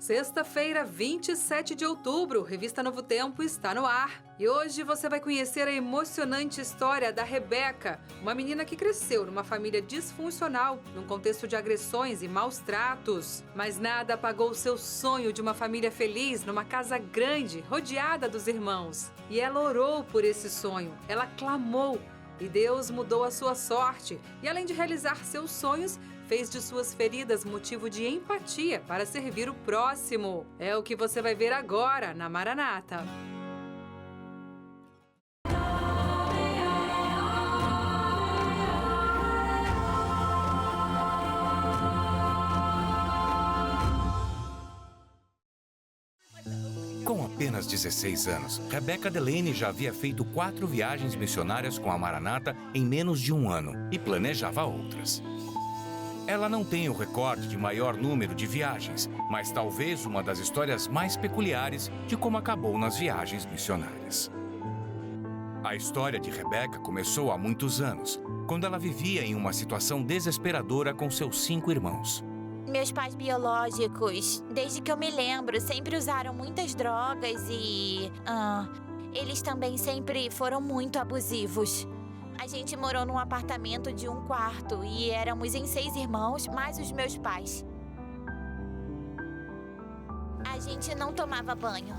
Sexta-feira, 27 de outubro, Revista Novo Tempo está no ar. E hoje você vai conhecer a emocionante história da Rebeca, uma menina que cresceu numa família disfuncional, num contexto de agressões e maus tratos. Mas nada apagou o seu sonho de uma família feliz numa casa grande, rodeada dos irmãos. E ela orou por esse sonho, ela clamou. E Deus mudou a sua sorte e, além de realizar seus sonhos, fez de suas feridas motivo de empatia para servir o próximo. É o que você vai ver agora na Maranata. Com apenas 16 anos, Rebecca Delaney já havia feito 4 viagens missionárias com a Maranata em menos de um ano e planejava outras. Ela não tem o recorde de maior número de viagens, mas talvez uma das histórias mais peculiares de como acabou nas viagens missionárias. A história de Rebecca começou há muitos anos, quando ela vivia em uma situação desesperadora com seus 5 irmãos. Meus pais biológicos, desde que eu me lembro, sempre usaram muitas drogas e... eles também sempre foram muito abusivos. A gente morou num apartamento de 1 quarto e éramos em 6 irmãos, mais os meus pais. A gente não tomava banho.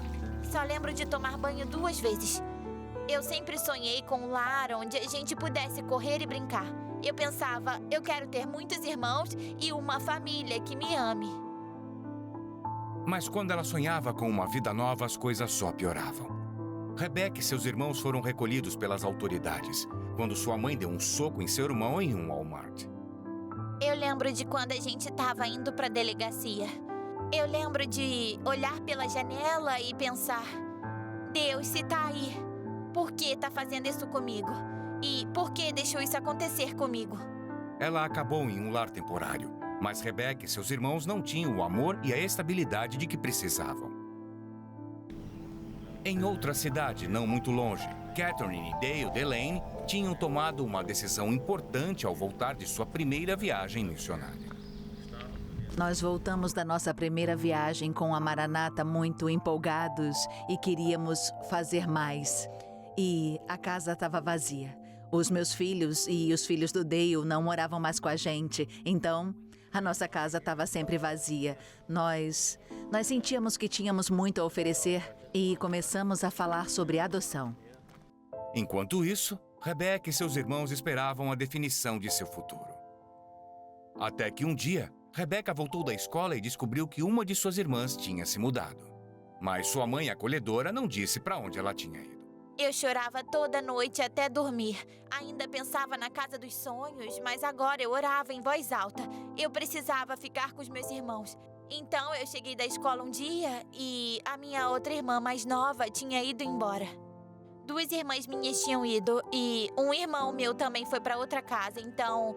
Só lembro de tomar banho 2 vezes. Eu sempre sonhei com um lar onde a gente pudesse correr e brincar. Eu pensava, eu quero ter muitos irmãos e uma família que me ame. Mas quando ela sonhava com uma vida nova, as coisas só pioravam. Rebecca e seus irmãos foram recolhidos pelas autoridades, quando sua mãe deu um soco em seu irmão em um Walmart. Eu lembro de quando a gente estava indo para a delegacia. Eu lembro de olhar pela janela e pensar, Deus, se tá aí, por que tá fazendo isso comigo? E por que deixou isso acontecer comigo? Ela acabou em um lar temporário, mas Rebecca e seus irmãos não tinham o amor e a estabilidade de que precisavam. Em outra cidade, não muito longe, Catherine e Dale Delaney tinham tomado uma decisão importante ao voltar de sua primeira viagem missionária. Nós voltamos da nossa primeira viagem com a Maranata muito empolgados e queríamos fazer mais. E a casa estava vazia. Os meus filhos e os filhos do Dale não moravam mais com a gente, então a nossa casa estava sempre vazia. Nós sentíamos que tínhamos muito a oferecer e começamos a falar sobre adoção. Enquanto isso, Rebecca e seus irmãos esperavam a definição de seu futuro. Até que um dia, Rebecca voltou da escola e descobriu que uma de suas irmãs tinha se mudado. Mas sua mãe acolhedora não disse para onde ela tinha ido. Eu chorava toda noite até dormir. Ainda pensava na casa dos sonhos, mas agora eu orava em voz alta. Eu precisava ficar com os meus irmãos. Então eu cheguei da escola um dia e a minha outra irmã mais nova tinha ido embora. 2 irmãs minhas tinham ido e um irmão meu também foi para outra casa. Então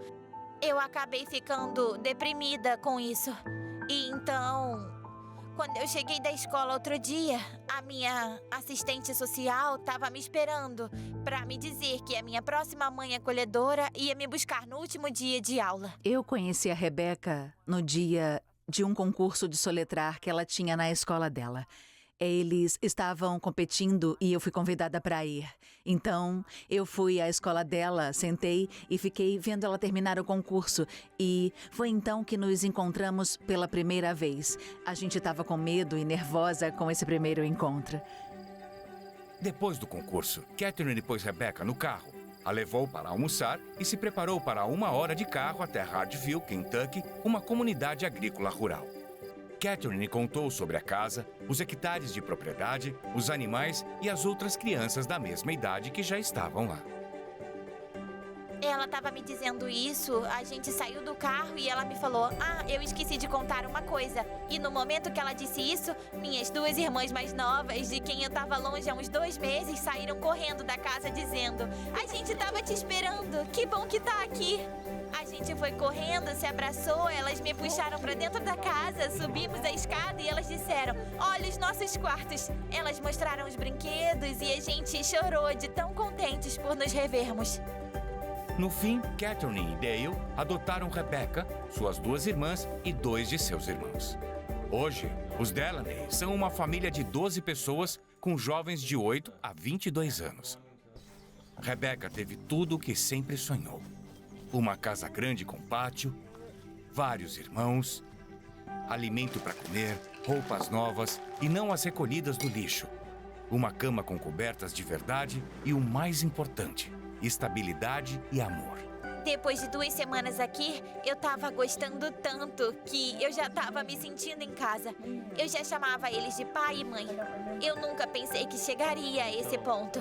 eu acabei ficando deprimida com isso. E então, quando eu cheguei da escola outro dia, a minha assistente social estava me esperando para me dizer que a minha próxima mãe acolhedora ia me buscar no último dia de aula. Eu conheci a Rebeca no dia de um concurso de soletrar que ela tinha na escola dela. Eles estavam competindo e eu fui convidada para ir. Então, eu fui à escola dela, sentei e fiquei vendo ela terminar o concurso. E foi então que nos encontramos pela primeira vez. A gente estava com medo e nervosa com esse primeiro encontro. Depois do concurso, Catherine pôs Rebecca no carro, a levou para almoçar e se preparou para 1 hora de carro até Hartville, Kentucky, uma comunidade agrícola rural. Catherine contou sobre a casa, os hectares de propriedade, os animais e as outras crianças da mesma idade que já estavam lá. Ela estava me dizendo isso, a gente saiu do carro e ela me falou, eu esqueci de contar uma coisa. E no momento que ela disse isso, minhas 2 irmãs mais novas, de quem eu estava longe há uns 2 meses, saíram correndo da casa dizendo, a gente estava te esperando, que bom que tá aqui. A gente foi correndo, se abraçou, elas me puxaram para dentro da casa, subimos a escada e elas disseram, olha os nossos quartos. Elas mostraram os brinquedos e a gente chorou de tão contentes por nos revermos. No fim, Catherine e Dale adotaram Rebecca, suas 2 irmãs e 2 de seus irmãos. Hoje, os Delaney são uma família de 12 pessoas com jovens de 8 a 22 anos. Rebecca teve tudo o que sempre sonhou. Uma casa grande com pátio, vários irmãos, alimento para comer, roupas novas e não as recolhidas do lixo. Uma cama com cobertas de verdade e o mais importante, estabilidade e amor. Depois de 2 semanas aqui, eu tava gostando tanto que eu já tava me sentindo em casa. Eu já chamava eles de pai e mãe. Eu nunca pensei que chegaria a esse ponto.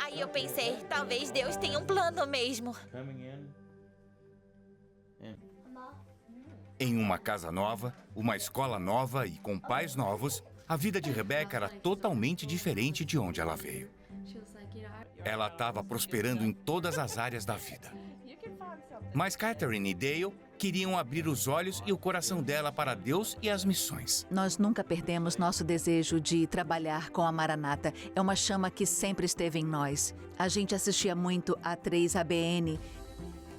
Aí eu pensei, talvez Deus tenha um plano mesmo. Em uma casa nova, uma escola nova e com pais novos, a vida de Rebecca era totalmente diferente de onde ela veio. Ela estava prosperando em todas as áreas da vida. Mas Catherine e Dale queriam abrir os olhos e o coração dela para Deus e as missões. Nós nunca perdemos nosso desejo de trabalhar com a Maranata. É uma chama que sempre esteve em nós. A gente assistia muito a 3ABN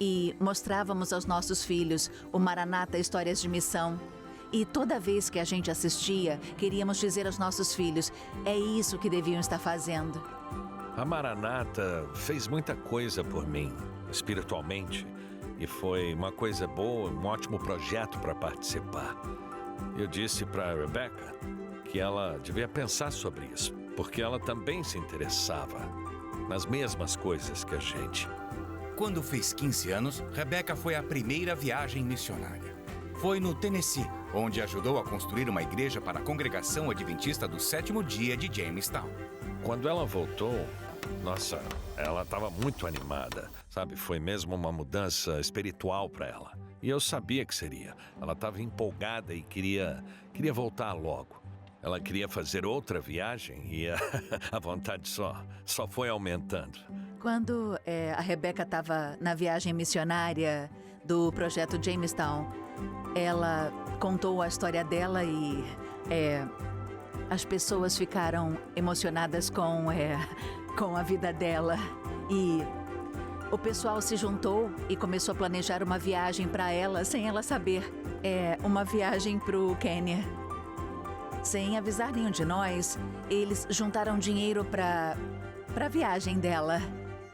e mostrávamos aos nossos filhos o Maranata Histórias de Missão. E toda vez que a gente assistia, queríamos dizer aos nossos filhos, é isso que deviam estar fazendo. A Maranata fez muita coisa por mim, espiritualmente. E foi uma coisa boa, um ótimo projeto para participar. Eu disse para Rebecca que ela devia pensar sobre isso, porque ela também se interessava nas mesmas coisas que a gente. Quando fez 15 anos, Rebecca foi à primeira viagem missionária. Foi no Tennessee, onde ajudou a construir uma igreja para a congregação adventista do 7º dia de Jamestown. Quando ela voltou, nossa, ela estava muito animada, sabe? Foi mesmo uma mudança espiritual para ela. E eu sabia que seria. Ela estava empolgada e queria voltar logo. Ela queria fazer outra viagem e a vontade só foi aumentando. Quando a Rebecca estava na viagem missionária do projeto Jamestown, ela contou a história dela e as pessoas ficaram emocionadas com a vida dela. E o pessoal se juntou e começou a planejar uma viagem para ela sem ela saber. Uma viagem para o Quênia. Sem avisar nenhum de nós, eles juntaram dinheiro para a viagem dela.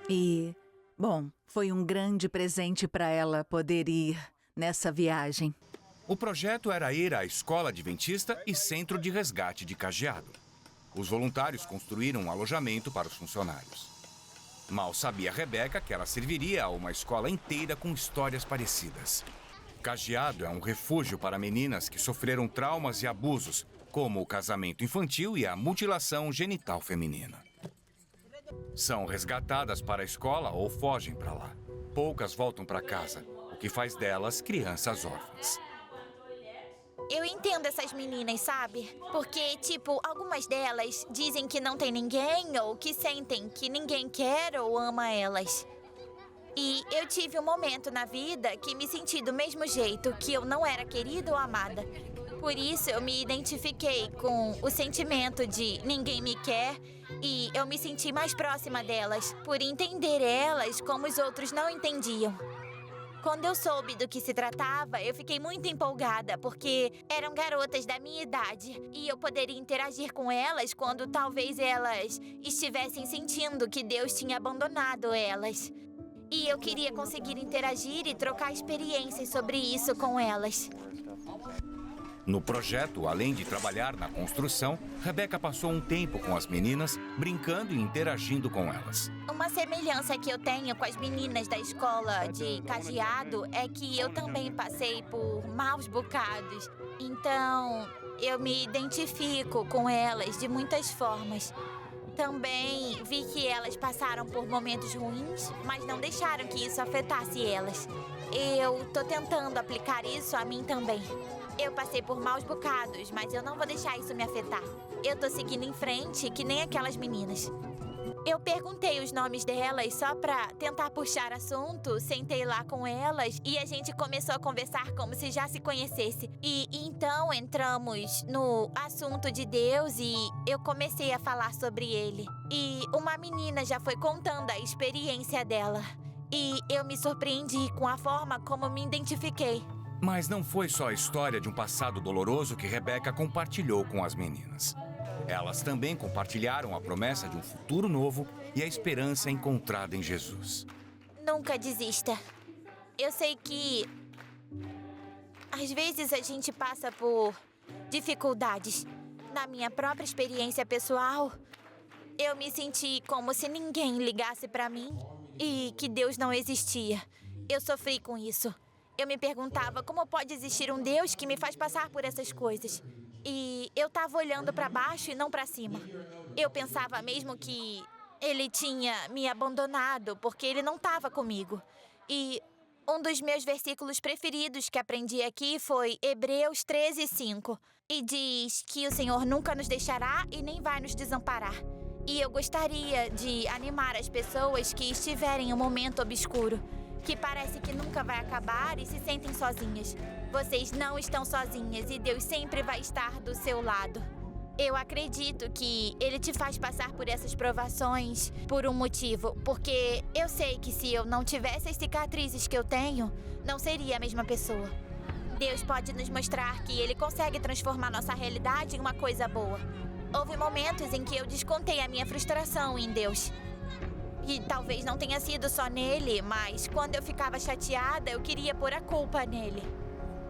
E, bom, foi um grande presente para ela poder ir nessa viagem. O projeto era ir à Escola Adventista e Centro de Resgate de Cajeado. Os voluntários construíram um alojamento para os funcionários. Mal sabia Rebecca que ela serviria a uma escola inteira com histórias parecidas. Cajeado é um refúgio para meninas que sofreram traumas e abusos, como o casamento infantil e a mutilação genital feminina. São resgatadas para a escola ou fogem para lá. Poucas voltam para casa, o que faz delas crianças órfãs. Eu entendo essas meninas, sabe? Porque, algumas delas dizem que não tem ninguém ou que sentem que ninguém quer ou ama elas. E eu tive um momento na vida que me senti do mesmo jeito, que eu não era querida ou amada. Por isso, eu me identifiquei com o sentimento de ninguém me quer e eu me senti mais próxima delas, por entender elas como os outros não entendiam. Quando eu soube do que se tratava, eu fiquei muito empolgada, porque eram garotas da minha idade e eu poderia interagir com elas quando talvez elas estivessem sentindo que Deus tinha abandonado elas. E eu queria conseguir interagir e trocar experiências sobre isso com elas. No projeto, além de trabalhar na construção, Rebecca passou um tempo com as meninas, brincando e interagindo com elas. Uma semelhança que eu tenho com as meninas da escola de Cajeado é que eu também passei por maus bocados. Então, eu me identifico com elas de muitas formas. Também vi que elas passaram por momentos ruins, mas não deixaram que isso afetasse elas. Eu tô tentando aplicar isso a mim também. Eu passei por maus bocados, mas eu não vou deixar isso me afetar. Eu tô seguindo em frente, que nem aquelas meninas. Eu perguntei os nomes delas só pra tentar puxar assunto, sentei lá com elas e a gente começou a conversar como se já se conhecesse. E então entramos no assunto de Deus e eu comecei a falar sobre ele. E uma menina já foi contando a experiência dela. E eu me surpreendi com a forma como me identifiquei. Mas não foi só a história de um passado doloroso que Rebeca compartilhou com as meninas. Elas também compartilharam a promessa de um futuro novo e a esperança encontrada em Jesus. Nunca desista. Eu sei que às vezes a gente passa por dificuldades. Na minha própria experiência pessoal, eu me senti como se ninguém ligasse pra mim e que Deus não existia. Eu sofri com isso. Eu me perguntava como pode existir um Deus que me faz passar por essas coisas. E eu tava olhando pra baixo e não pra cima. Eu pensava mesmo que ele tinha me abandonado porque ele não estava comigo. E um dos meus versículos preferidos que aprendi aqui foi Hebreus 13:5. E diz que o Senhor nunca nos deixará e nem vai nos desamparar. E eu gostaria de animar as pessoas que estiverem em um momento obscuro, que parece que nunca vai acabar e se sentem sozinhas. Vocês não estão sozinhas e Deus sempre vai estar do seu lado. Eu acredito que Ele te faz passar por essas provações por um motivo, porque eu sei que se eu não tivesse as cicatrizes que eu tenho, não seria a mesma pessoa. Deus pode nos mostrar que Ele consegue transformar nossa realidade em uma coisa boa. Houve momentos em que eu descontei a minha frustração em Deus. E talvez não tenha sido só nele, mas quando eu ficava chateada, eu queria pôr a culpa nele.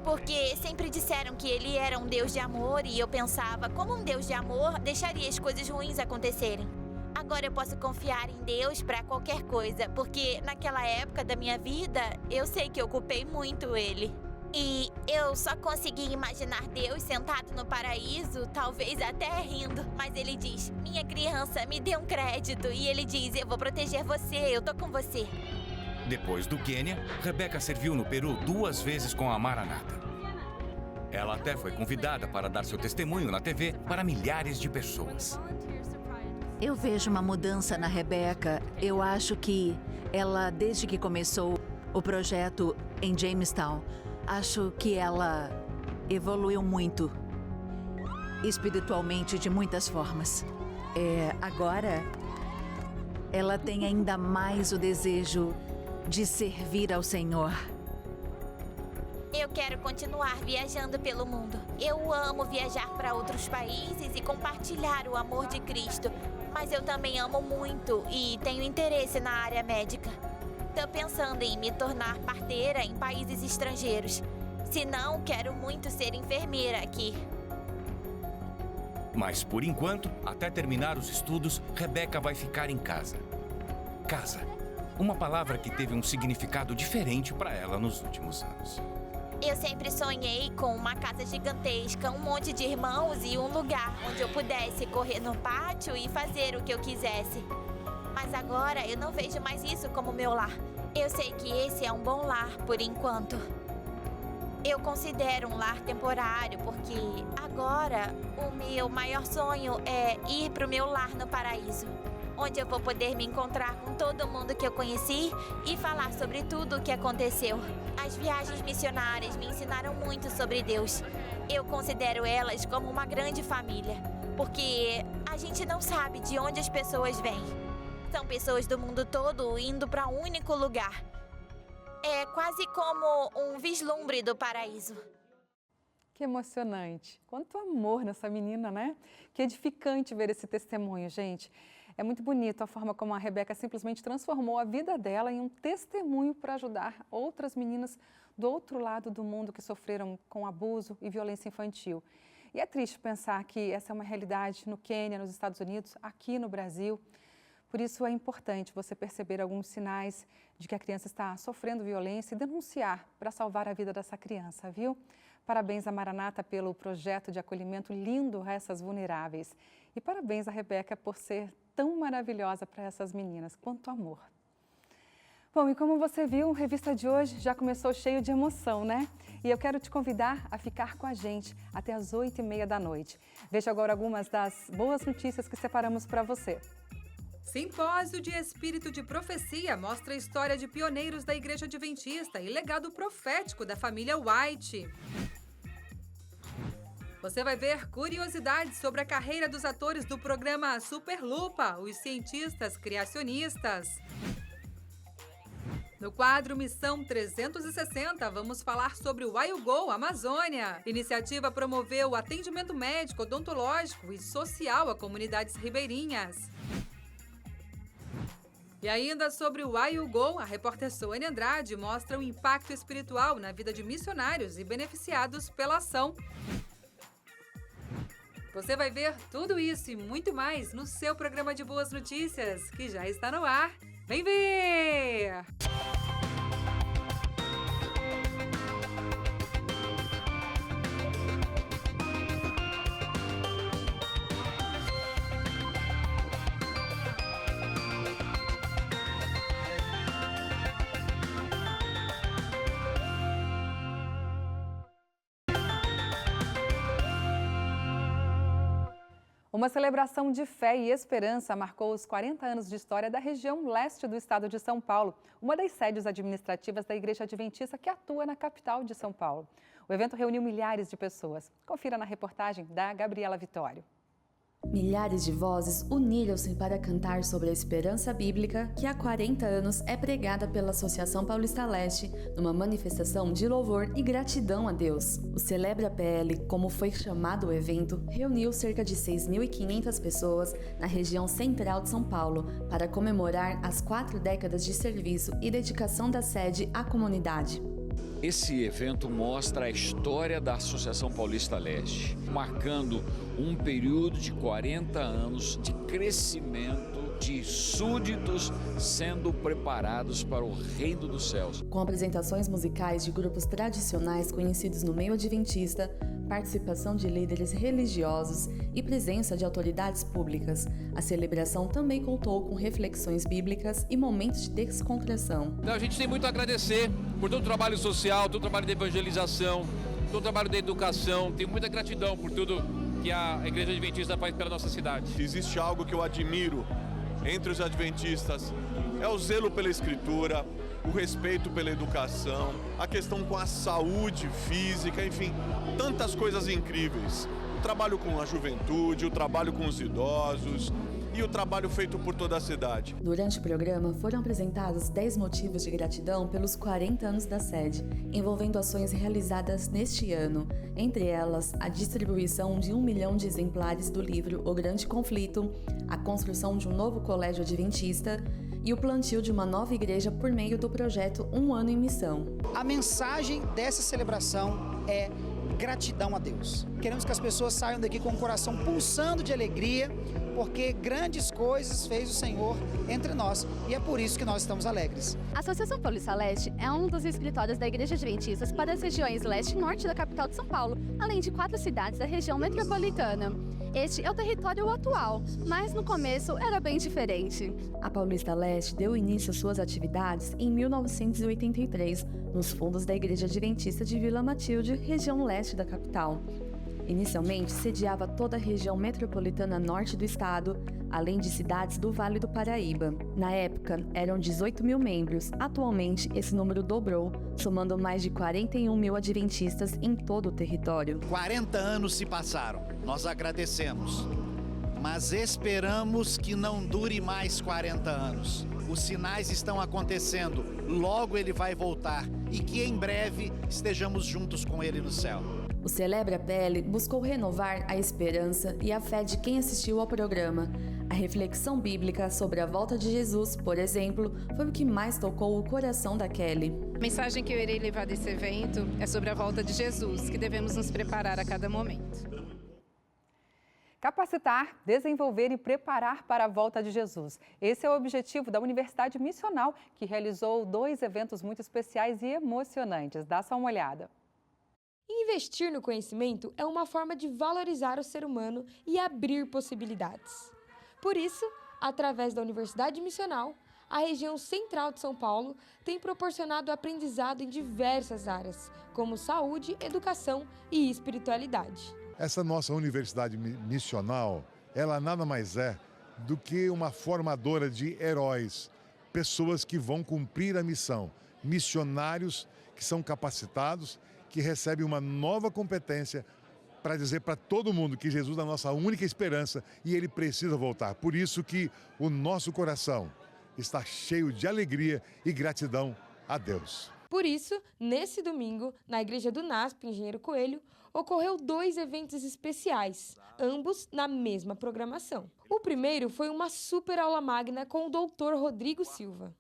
Porque sempre disseram que ele era um Deus de amor e eu pensava, como um Deus de amor deixaria as coisas ruins acontecerem? Agora eu posso confiar em Deus para qualquer coisa, porque naquela época da minha vida, eu sei que eu culpei muito ele. E eu só consegui imaginar Deus sentado no paraíso, talvez até rindo. Mas ele diz, minha criança, me dê um crédito. E ele diz, eu vou proteger você, eu tô com você. Depois do Quênia, Rebeca serviu no Peru 2 vezes com a Maranata. Ela até foi convidada para dar seu testemunho na TV para milhares de pessoas. Eu vejo uma mudança na Rebeca. Eu acho que ela, desde que começou o projeto em Jamestown, acho que ela evoluiu muito, espiritualmente, de muitas formas. Agora, ela tem ainda mais o desejo de servir ao Senhor. Eu quero continuar viajando pelo mundo. Eu amo viajar para outros países e compartilhar o amor de Cristo. Mas eu também amo muito e tenho interesse na área médica. Tô pensando em me tornar parteira em países estrangeiros. Se não, quero muito ser enfermeira aqui. Mas, por enquanto, até terminar os estudos, Rebeca vai ficar em casa. Casa. Uma palavra que teve um significado diferente para ela nos últimos anos. Eu sempre sonhei com uma casa gigantesca, um monte de irmãos e um lugar onde eu pudesse correr no pátio e fazer o que eu quisesse. Mas agora eu não vejo mais isso como meu lar. Eu sei que esse é um bom lar por enquanto. Eu considero um lar temporário porque agora o meu maior sonho é ir para o meu lar no paraíso, onde eu vou poder me encontrar com todo mundo que eu conheci e falar sobre tudo o que aconteceu. As viagens missionárias me ensinaram muito sobre Deus. Eu considero elas como uma grande família, porque a gente não sabe de onde as pessoas vêm. São pessoas do mundo todo indo para um único lugar. É quase como um vislumbre do paraíso. Que emocionante. Quanto amor nessa menina, né? Que edificante ver esse testemunho, gente. É muito bonito a forma como a Rebeca simplesmente transformou a vida dela em um testemunho para ajudar outras meninas do outro lado do mundo que sofreram com abuso e violência infantil. E é triste pensar que essa é uma realidade no Quênia, nos Estados Unidos, aqui no Brasil. Por isso é importante você perceber alguns sinais de que a criança está sofrendo violência e denunciar para salvar a vida dessa criança, viu? Parabéns à Maranata pelo projeto de acolhimento lindo a essas vulneráveis. E parabéns à Rebeca por ser tão maravilhosa para essas meninas. Quanto amor. Bom, e como você viu, a revista de hoje já começou cheio de emoção, né? E eu quero te convidar a ficar com a gente até às 8h30 da noite. Veja agora algumas das boas notícias que separamos para você. Simpósio de Espírito de Profecia mostra a história de pioneiros da Igreja Adventista e legado profético da família White. Você vai ver curiosidades sobre a carreira dos atores do programa Super Lupa, os cientistas criacionistas. No quadro Missão 360, vamos falar sobre o Go Amazônia. Iniciativa promoveu o atendimento médico, odontológico e social a comunidades ribeirinhas. E ainda sobre o Go, a repórter Sônia Andrade mostra o impacto espiritual na vida de missionários e beneficiados pela ação. Você vai ver tudo isso e muito mais no seu programa de boas notícias, que já está no ar. Vem ver! Uma celebração de fé e esperança marcou os 40 anos de história da região leste do estado de São Paulo, uma das sedes administrativas da Igreja Adventista que atua na capital de São Paulo. O evento reuniu milhares de pessoas. Confira na reportagem da Gabriela Vitório. Milhares de vozes uniram-se para cantar sobre a esperança bíblica que há 40 anos é pregada pela Associação Paulista Leste, numa manifestação de louvor e gratidão a Deus. O Celebra PL, como foi chamado o evento, reuniu cerca de 6.500 pessoas na região central de São Paulo para comemorar as 4 décadas de serviço e dedicação da sede à comunidade. Esse evento mostra a história da Associação Paulista Leste, marcando um período de 40 anos de crescimento de súditos sendo preparados para o reino dos céus. Com apresentações musicais de grupos tradicionais conhecidos no meio adventista, participação de líderes religiosos e presença de autoridades públicas, a celebração também contou com reflexões bíblicas e momentos de descontração. A gente tem muito a agradecer por todo o trabalho social, todo o trabalho de evangelização, todo o trabalho de educação. Tenho muita gratidão por tudo que a Igreja Adventista faz pela nossa cidade. Existe algo que eu admiro entre os adventistas, é o zelo pela escritura, o respeito pela educação, a questão com a saúde física, enfim, tantas coisas incríveis. O trabalho com a juventude, o trabalho com os idosos e o trabalho feito por toda a cidade. Durante o programa foram apresentados 10 motivos de gratidão pelos 40 anos da sede, envolvendo ações realizadas neste ano. Entre elas, a distribuição de 1 milhão de exemplares do livro O Grande Conflito, a construção de um novo colégio adventista e o plantio de uma nova igreja por meio do projeto Um Ano em Missão. A mensagem dessa celebração é gratidão a Deus. Queremos que as pessoas saiam daqui com o coração pulsando de alegria, porque grandes coisas fez o Senhor entre nós e é por isso que nós estamos alegres. A Associação Paulista Leste é um dos escritórios da Igreja Adventista para as regiões leste e norte da capital de São Paulo, além de 4 cidades da região metropolitana. Este é o território atual, mas no começo era bem diferente. A Paulista Leste deu início às suas atividades em 1983, nos fundos da Igreja Adventista de Vila Matilde, região leste da capital. Inicialmente, sediava toda a região metropolitana norte do estado, além de cidades do Vale do Paraíba. Na época, eram 18 mil membros. Atualmente, esse número dobrou, somando mais de 41 mil adventistas em todo o território. 40 anos se passaram, nós agradecemos, mas esperamos que não dure mais 40 anos. Os sinais estão acontecendo, logo ele vai voltar e que em breve estejamos juntos com ele no céu. O Celebra PL buscou renovar a esperança e a fé de quem assistiu ao programa. A reflexão bíblica sobre a volta de Jesus, por exemplo, foi o que mais tocou o coração da Kelly. A mensagem que eu irei levar desse evento é sobre a volta de Jesus, que devemos nos preparar a cada momento. Capacitar, desenvolver e preparar para a volta de Jesus. Esse é o objetivo da Universidade Missional, que realizou 2 eventos muito especiais e emocionantes. Dá só uma olhada. Investir no conhecimento é uma forma de valorizar o ser humano e abrir possibilidades. Por isso, através da Universidade Missional, a região central de São Paulo tem proporcionado aprendizado em diversas áreas, como saúde, educação e espiritualidade. Essa nossa Universidade Missional, ela nada mais é do que uma formadora de heróis, pessoas que vão cumprir a missão, missionários que são capacitados, que recebem uma nova competência para dizer para todo mundo que Jesus é a nossa única esperança e ele precisa voltar. Por isso que o nosso coração está cheio de alegria e gratidão a Deus. Por isso, nesse domingo, na igreja do NASP Engenheiro Coelho, ocorreu 2 eventos especiais, ambos na mesma programação. O primeiro foi uma super aula magna com o Dr. Rodrigo Silva.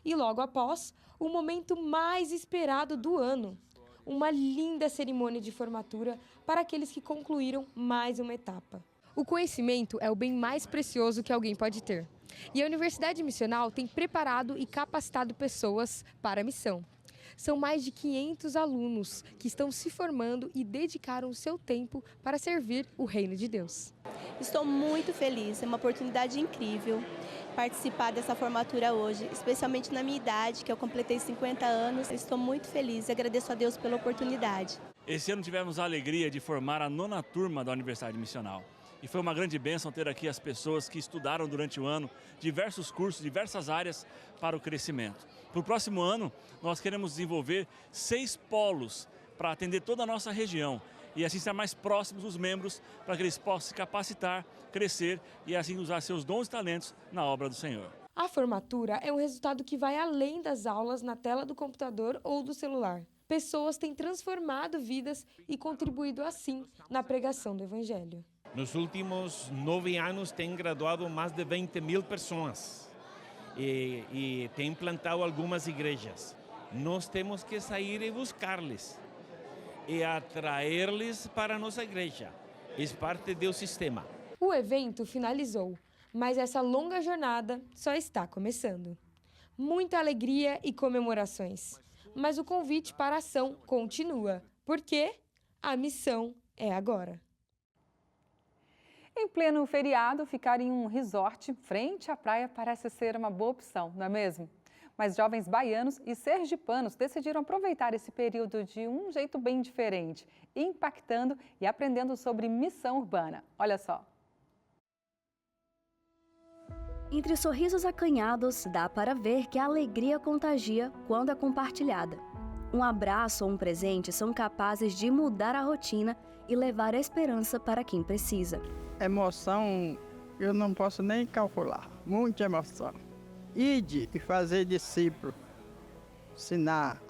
E logo após, o momento mais esperado do ano, uma linda cerimônia de formatura para aqueles que concluíram mais uma etapa. O conhecimento é o bem mais precioso que alguém pode ter. E a Universidade Missional tem preparado e capacitado pessoas para a missão. São mais de 500 alunos que estão se formando e dedicaram o seu tempo para servir o reino de Deus. Estou muito feliz, é uma oportunidade incrível participar dessa formatura hoje, especialmente na minha idade, que eu completei 50 anos. Estou muito feliz e agradeço a Deus pela oportunidade. Esse ano tivemos a alegria de formar a 9ª turma da Universidade Missional. E foi uma grande bênção ter aqui as pessoas que estudaram durante o ano diversos cursos, diversas áreas para o crescimento. Para o próximo ano, nós queremos desenvolver 6 polos para atender toda a nossa região e assim estar mais próximos dos membros para que eles possam se capacitar, crescer e assim usar seus dons e talentos na obra do Senhor. A formatura é um resultado que vai além das aulas na tela do computador ou do celular. Pessoas têm transformado vidas e contribuído assim na pregação do Evangelho. Nos últimos 9 anos tem graduado mais de 20.000 pessoas e tem implantado algumas igrejas. Nós temos que sair e buscar-les e atrair-les para a nossa igreja. É parte do sistema. O evento finalizou, mas essa longa jornada só está começando. Muita alegria e comemorações, mas o convite para a ação continua, porque a missão é agora. Em pleno feriado, ficar em um resort frente à praia parece ser uma boa opção, não é mesmo? Mas jovens baianos e sergipanos decidiram aproveitar esse período de um jeito bem diferente, impactando e aprendendo sobre missão urbana. Olha só. Entre sorrisos acanhados, dá para ver que a alegria contagia quando é compartilhada. Um abraço ou um presente são capazes de mudar a rotina e levar esperança para quem precisa. Emoção, eu não posso nem calcular. Muita emoção. Ide e fazer discípulo. Ensinar,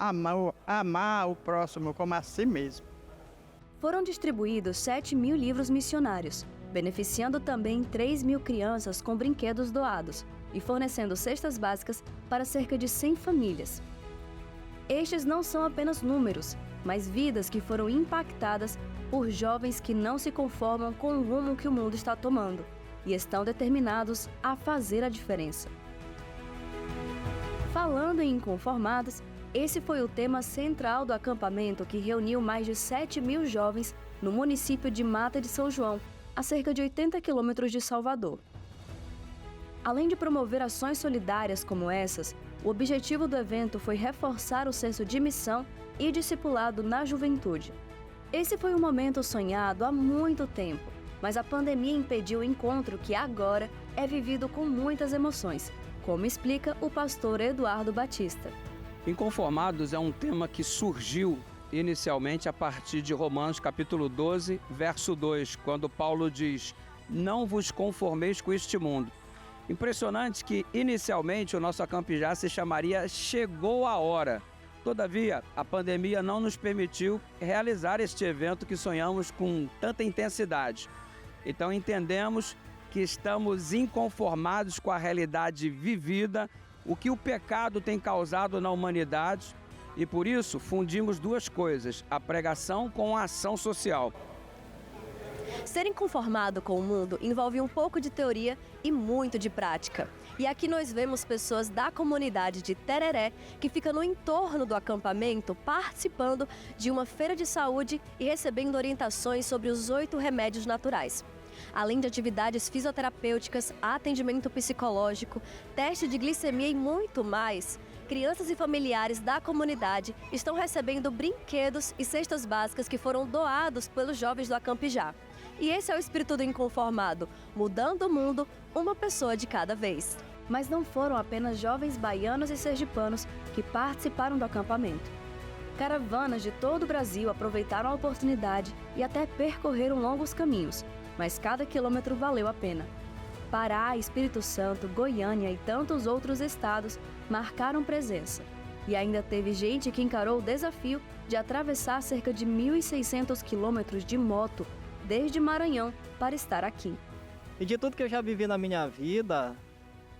amar o próximo como a si mesmo. Foram distribuídos 7.000 livros missionários, beneficiando também 3.000 crianças com brinquedos doados e fornecendo cestas básicas para cerca de 100 famílias. Estes não são apenas números, mas vidas que foram impactadas por jovens que não se conformam com o rumo que o mundo está tomando e estão determinados a fazer a diferença. Falando em inconformados, esse foi o tema central do acampamento que reuniu mais de 7.000 jovens no município de Mata de São João, a cerca de 80 quilômetros de Salvador. Além de promover ações solidárias como essas, o objetivo do evento foi reforçar o senso de missão e discipulado na juventude. Esse foi um momento sonhado há muito tempo, mas a pandemia impediu o encontro que agora é vivido com muitas emoções, como explica o pastor Eduardo Batista. Inconformados é um tema que surgiu inicialmente a partir de Romanos capítulo 12, verso 2, quando Paulo diz: "Não vos conformeis com este mundo." Impressionante que inicialmente o nosso Acampijá se chamaria Chegou a Hora. Todavia, a pandemia não nos permitiu realizar este evento que sonhamos com tanta intensidade. Então entendemos que estamos inconformados com a realidade vivida, o que o pecado tem causado na humanidade, e por isso fundimos duas coisas: a pregação com a ação social. Ser inconformado com o mundo envolve um pouco de teoria e muito de prática. E aqui nós vemos pessoas da comunidade de Tereré que ficam no entorno do acampamento participando de uma feira de saúde e recebendo orientações sobre os 8 remédios naturais. Além de atividades fisioterapêuticas, atendimento psicológico, teste de glicemia e muito mais, crianças e familiares da comunidade estão recebendo brinquedos e cestas básicas que foram doados pelos jovens do Acampijá. E esse é o espírito do inconformado, mudando o mundo uma pessoa de cada vez. Mas não foram apenas jovens baianos e sergipanos que participaram do acampamento. Caravanas de todo o Brasil aproveitaram a oportunidade e até percorreram longos caminhos, mas cada quilômetro valeu a pena. Pará, Espírito Santo, Goiânia e tantos outros estados marcaram presença. E ainda teve gente que encarou o desafio de atravessar cerca de 1.600 quilômetros de moto, desde Maranhão, para estar aqui. E de tudo que eu já vivi na minha vida,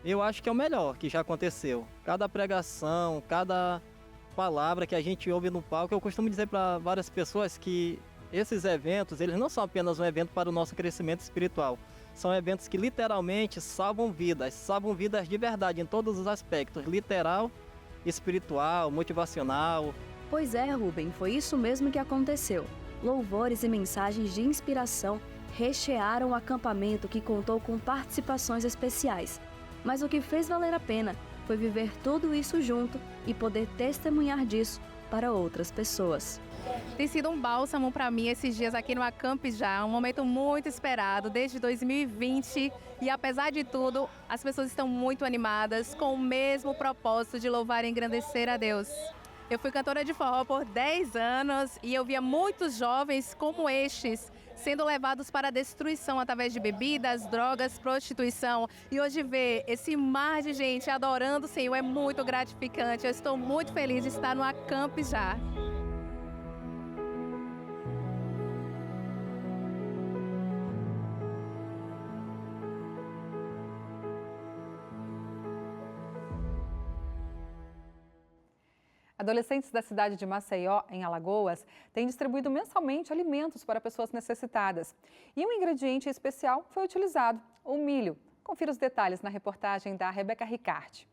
eu acho que é o melhor que já aconteceu. Cada pregação, cada palavra que a gente ouve no palco, eu costumo dizer para várias pessoas que esses eventos, eles não são apenas um evento para o nosso crescimento espiritual. São eventos que literalmente salvam vidas de verdade, em todos os aspectos, literal, espiritual, motivacional. Pois é, Rubem, foi isso mesmo que aconteceu. Louvores e mensagens de inspiração rechearam o acampamento, que contou com participações especiais. Mas o que fez valer a pena foi viver tudo isso junto e poder testemunhar disso para outras pessoas. Tem sido um bálsamo para mim esses dias aqui no Acamp Já, um momento muito esperado desde 2020 e apesar de tudo, as pessoas estão muito animadas com o mesmo propósito de louvar e engrandecer a Deus. Eu fui cantora de forró por 10 anos e eu via muitos jovens como estes sendo levados para a destruição através de bebidas, drogas, prostituição. E hoje ver esse mar de gente adorando o Senhor é muito gratificante. Eu estou muito feliz de estar no Acamp Já. Adolescentes da cidade de Maceió, em Alagoas, têm distribuído mensalmente alimentos para pessoas necessitadas. E um ingrediente especial foi utilizado, o milho. Confira os detalhes na reportagem da Rebeca Ricarte.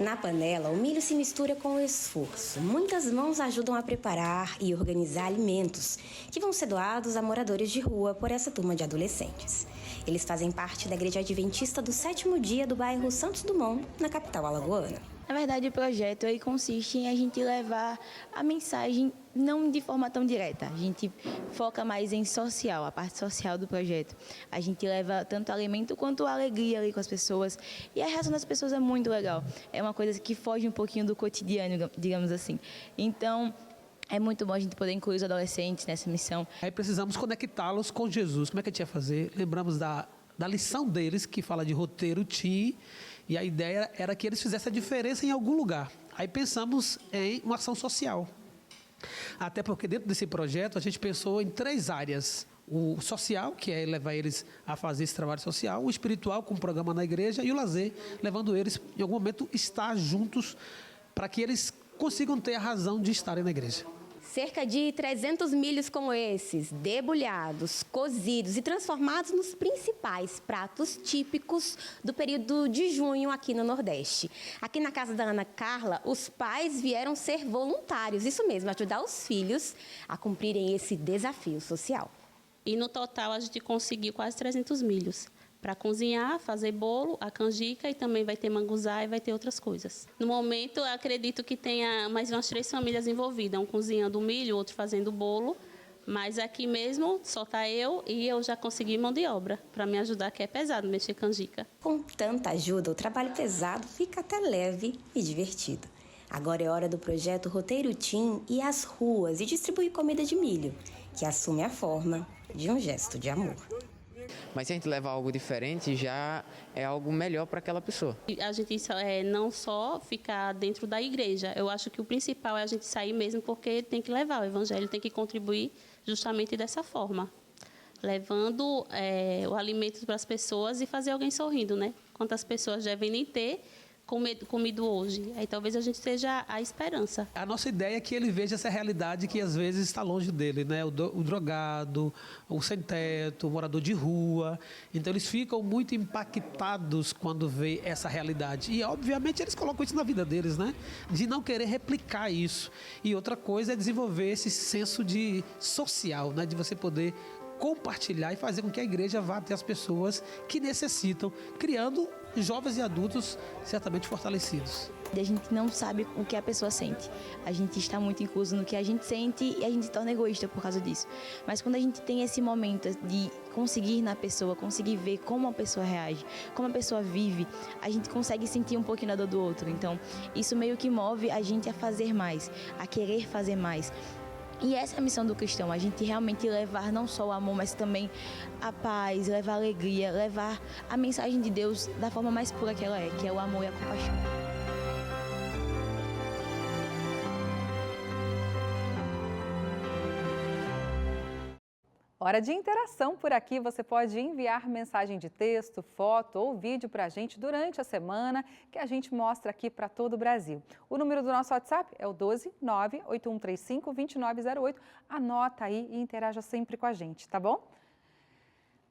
Na panela, o milho se mistura com o esforço. Muitas mãos ajudam a preparar e organizar alimentos que vão ser doados a moradores de rua por essa turma de adolescentes. Eles fazem parte da Igreja Adventista do 7º Dia do bairro Santos Dumont, na capital alagoana. Na verdade, o projeto aí consiste em a gente levar a mensagem não de forma tão direta. A gente foca mais em social, a parte social do projeto. A gente leva tanto alimento quanto alegria ali com as pessoas. E a reação das pessoas é muito legal. É uma coisa que foge um pouquinho do cotidiano, digamos assim. Então, é muito bom a gente poder incluir os adolescentes nessa missão. Aí precisamos conectá-los com Jesus. Como é que a gente ia fazer? Lembramos da lição deles, que fala de roteiro TEAM, e a ideia era que eles fizessem a diferença em algum lugar. Aí pensamos em uma ação social. Até porque dentro desse projeto a gente pensou em 3 áreas. O social, que é levar eles a fazer esse trabalho social, o espiritual, com um programa na igreja, e o lazer, levando eles, em algum momento, estar juntos para que eles consigam ter a razão de estarem na igreja. Cerca de 300 milhos como esses, debulhados, cozidos e transformados nos principais pratos típicos do período de junho aqui no Nordeste. Aqui na casa da Ana Carla, os pais vieram ser voluntários, isso mesmo, ajudar os filhos a cumprirem esse desafio social. E no total a gente conseguiu quase 300 milhos. Para cozinhar, fazer bolo, a canjica e também vai ter manguzá e vai ter outras coisas. No momento, eu acredito que tenha mais umas 3 famílias envolvidas, um cozinhando o milho, outro fazendo o bolo, mas aqui mesmo só está eu e eu já consegui mão de obra para me ajudar, que é pesado mexer canjica. Com tanta ajuda, o trabalho pesado fica até leve e divertido. Agora é hora do projeto Roteiro TEAM ir às ruas e distribuir comida de milho, que assume a forma de um gesto de amor. Mas se a gente levar algo diferente, já é algo melhor para aquela pessoa. A gente não só ficar dentro da igreja. Eu acho que o principal é a gente sair mesmo, porque tem que levar o evangelho, tem que contribuir justamente dessa forma. Levando o alimento para as pessoas e fazer alguém sorrindo, né? Quantas pessoas devem nem ter comido hoje. Aí talvez a gente seja a esperança. A nossa ideia é que ele veja essa realidade que às vezes está longe dele, né? O drogado, o sem-teto, o morador de rua. Então eles ficam muito impactados quando vê essa realidade. E obviamente eles colocam isso na vida deles, né? De não querer replicar isso. E outra coisa é desenvolver esse senso de social, né? De você poder compartilhar e fazer com que a igreja vá até as pessoas que necessitam, criando jovens e adultos certamente fortalecidos. A gente não sabe o que a pessoa sente. A gente está muito incluso no que a gente sente e a gente se torna egoísta por causa disso. Mas quando a gente tem esse momento de conseguir na pessoa, conseguir ver como a pessoa reage, como a pessoa vive, a gente consegue sentir um pouquinho da dor do outro. Então, isso meio que move a gente a fazer mais, a querer fazer mais. E essa é a missão do cristão, a gente realmente levar não só o amor, mas também a paz, levar a alegria, levar a mensagem de Deus da forma mais pura que ela é, que é o amor e a compaixão. Hora de interação por aqui. Você pode enviar mensagem de texto, foto ou vídeo para a gente durante a semana, que a gente mostra aqui para todo o Brasil. O número do nosso WhatsApp é o 12981352908. Anota aí e interaja sempre com a gente, tá bom?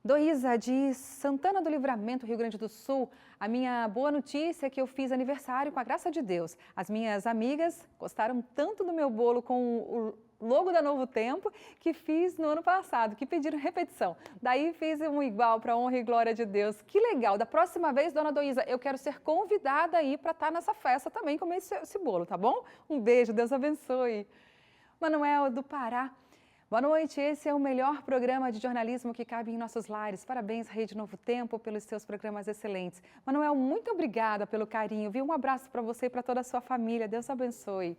Doísa, de Santana do Livramento, Rio Grande do Sul, a minha boa notícia é que eu fiz aniversário com a graça de Deus. As minhas amigas gostaram tanto do meu bolo com o logo da Novo Tempo que fiz no ano passado, que pediram repetição. Daí fiz um igual para honra e glória de Deus. Que legal! Da próxima vez, dona Doísa, eu quero ser convidada aí para estar nessa festa também, comer esse bolo, tá bom? Um beijo, Deus abençoe. Manuel do Pará. Boa noite, esse é o melhor programa de jornalismo que cabe em nossos lares. Parabéns, Rede Novo Tempo, pelos seus programas excelentes. Manuel, muito obrigada pelo carinho, viu? Um abraço para você e para toda a sua família. Deus abençoe.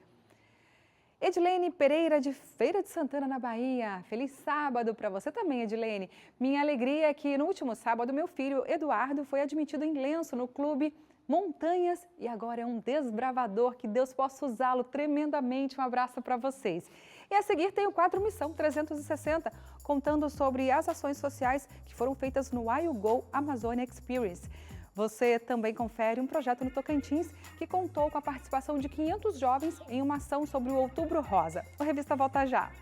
Edilene Pereira, de Feira de Santana, na Bahia. Feliz sábado para você também, Edilene. Minha alegria é que no último sábado, meu filho Eduardo foi admitido em Lenço, no Clube Montanhas, e agora é um desbravador. Que Deus possa usá-lo tremendamente. Um abraço para vocês. E a seguir tem o quadro Missão 360, contando sobre as ações sociais que foram feitas no I Go Amazônia Experience. Você também confere um projeto no Tocantins que contou com a participação de 500 jovens em uma ação sobre o Outubro Rosa. A revista volta já.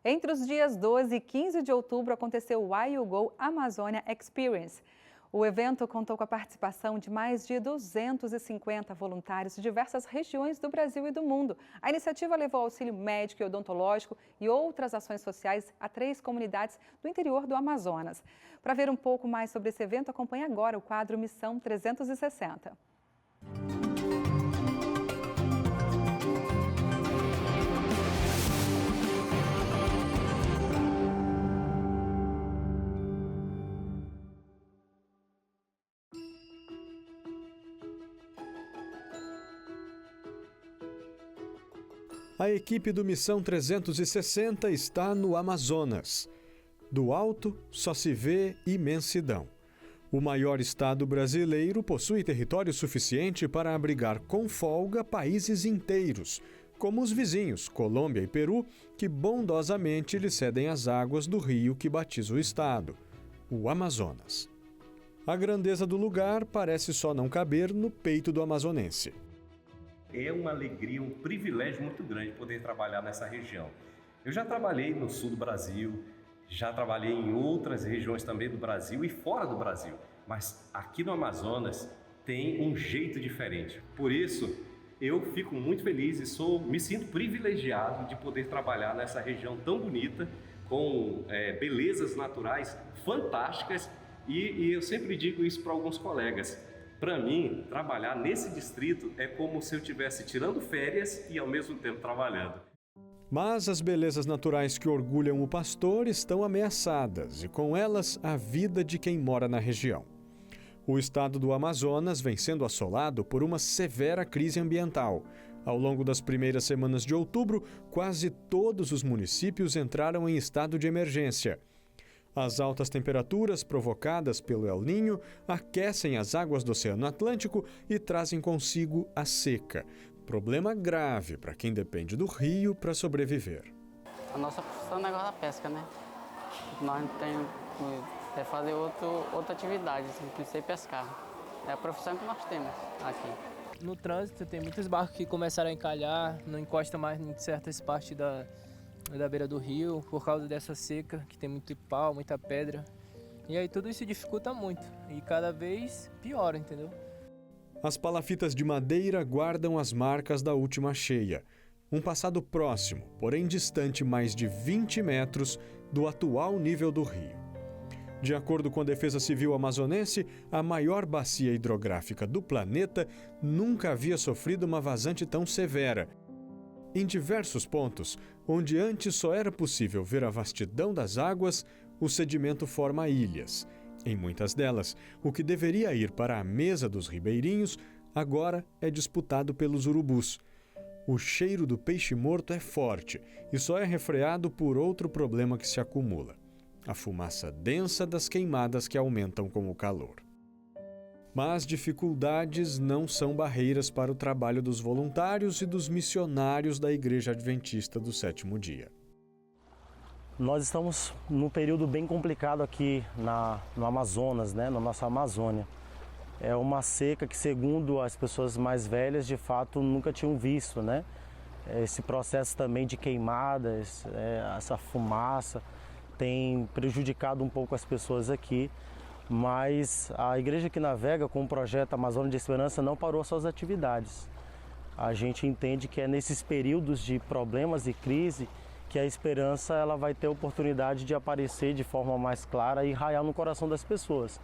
Entre os dias 12 e 15 de outubro aconteceu o I Go Amazônia Experience. O evento contou com a participação de mais de 250 voluntários de diversas regiões do Brasil e do mundo. A iniciativa levou auxílio médico e odontológico e outras ações sociais a 3 comunidades do interior do Amazonas. Para ver um pouco mais sobre esse evento, acompanhe agora o quadro Missão 360. A equipe do Missão 360 está no Amazonas. Do alto, só se vê imensidão. O maior estado brasileiro possui território suficiente para abrigar com folga países inteiros, como os vizinhos, Colômbia e Peru, que bondosamente lhe cedem as águas do rio que batiza o estado, o Amazonas. A grandeza do lugar parece só não caber no peito do amazonense. É uma alegria, um privilégio muito grande poder trabalhar nessa região. Eu já trabalhei no sul do Brasil, já trabalhei em outras regiões também do Brasil e fora do Brasil, mas aqui no Amazonas tem um jeito diferente. Por isso, eu fico muito feliz e me sinto privilegiado de poder trabalhar nessa região tão bonita, com belezas naturais fantásticas, e eu sempre digo isso para alguns colegas. Para mim, trabalhar nesse distrito é como se eu estivesse tirando férias e ao mesmo tempo trabalhando. Mas as belezas naturais que orgulham o pastor estão ameaçadas e com elas a vida de quem mora na região. O estado do Amazonas vem sendo assolado por uma severa crise ambiental. Ao longo das primeiras semanas de outubro, quase todos os municípios entraram em estado de emergência. As altas temperaturas provocadas pelo El Niño aquecem as águas do Oceano Atlântico e trazem consigo a seca. Problema grave para quem depende do rio para sobreviver. A nossa profissão é o negócio da pesca, né? Nós não temos que fazer outra atividade, sem ser pescar. É a profissão que nós temos aqui. No trânsito tem muitos barcos que começaram a encalhar, não encosta mais em certas partes da beira do rio, por causa dessa seca, que tem muito pau, muita pedra. E aí tudo isso dificulta muito e cada vez piora, entendeu? As palafitas de madeira guardam as marcas da última cheia. Um passado próximo, porém distante mais de 20 metros do atual nível do rio. De acordo com a Defesa Civil amazonense, a maior bacia hidrográfica do planeta nunca havia sofrido uma vazante tão severa. Em diversos pontos, onde antes só era possível ver a vastidão das águas, o sedimento forma ilhas. Em muitas delas, o que deveria ir para a mesa dos ribeirinhos, agora é disputado pelos urubus. O cheiro do peixe morto é forte e só é refreado por outro problema que se acumula: a fumaça densa das queimadas que aumentam com o calor. Mas dificuldades não são barreiras para o trabalho dos voluntários e dos missionários da Igreja Adventista do Sétimo Dia. Nós estamos num período bem complicado aqui no Amazonas, na nossa Amazônia. É uma seca que, segundo as pessoas mais velhas, de fato nunca tinham visto, Esse processo também de queimadas, essa fumaça tem prejudicado um pouco as pessoas aqui, mas a Igreja que Navega, com o projeto Amazônia de Esperança, não parou suas atividades. A gente entende que é nesses períodos de problemas e crise que a esperança ela vai ter a oportunidade de aparecer de forma mais clara e raiar no coração das pessoas.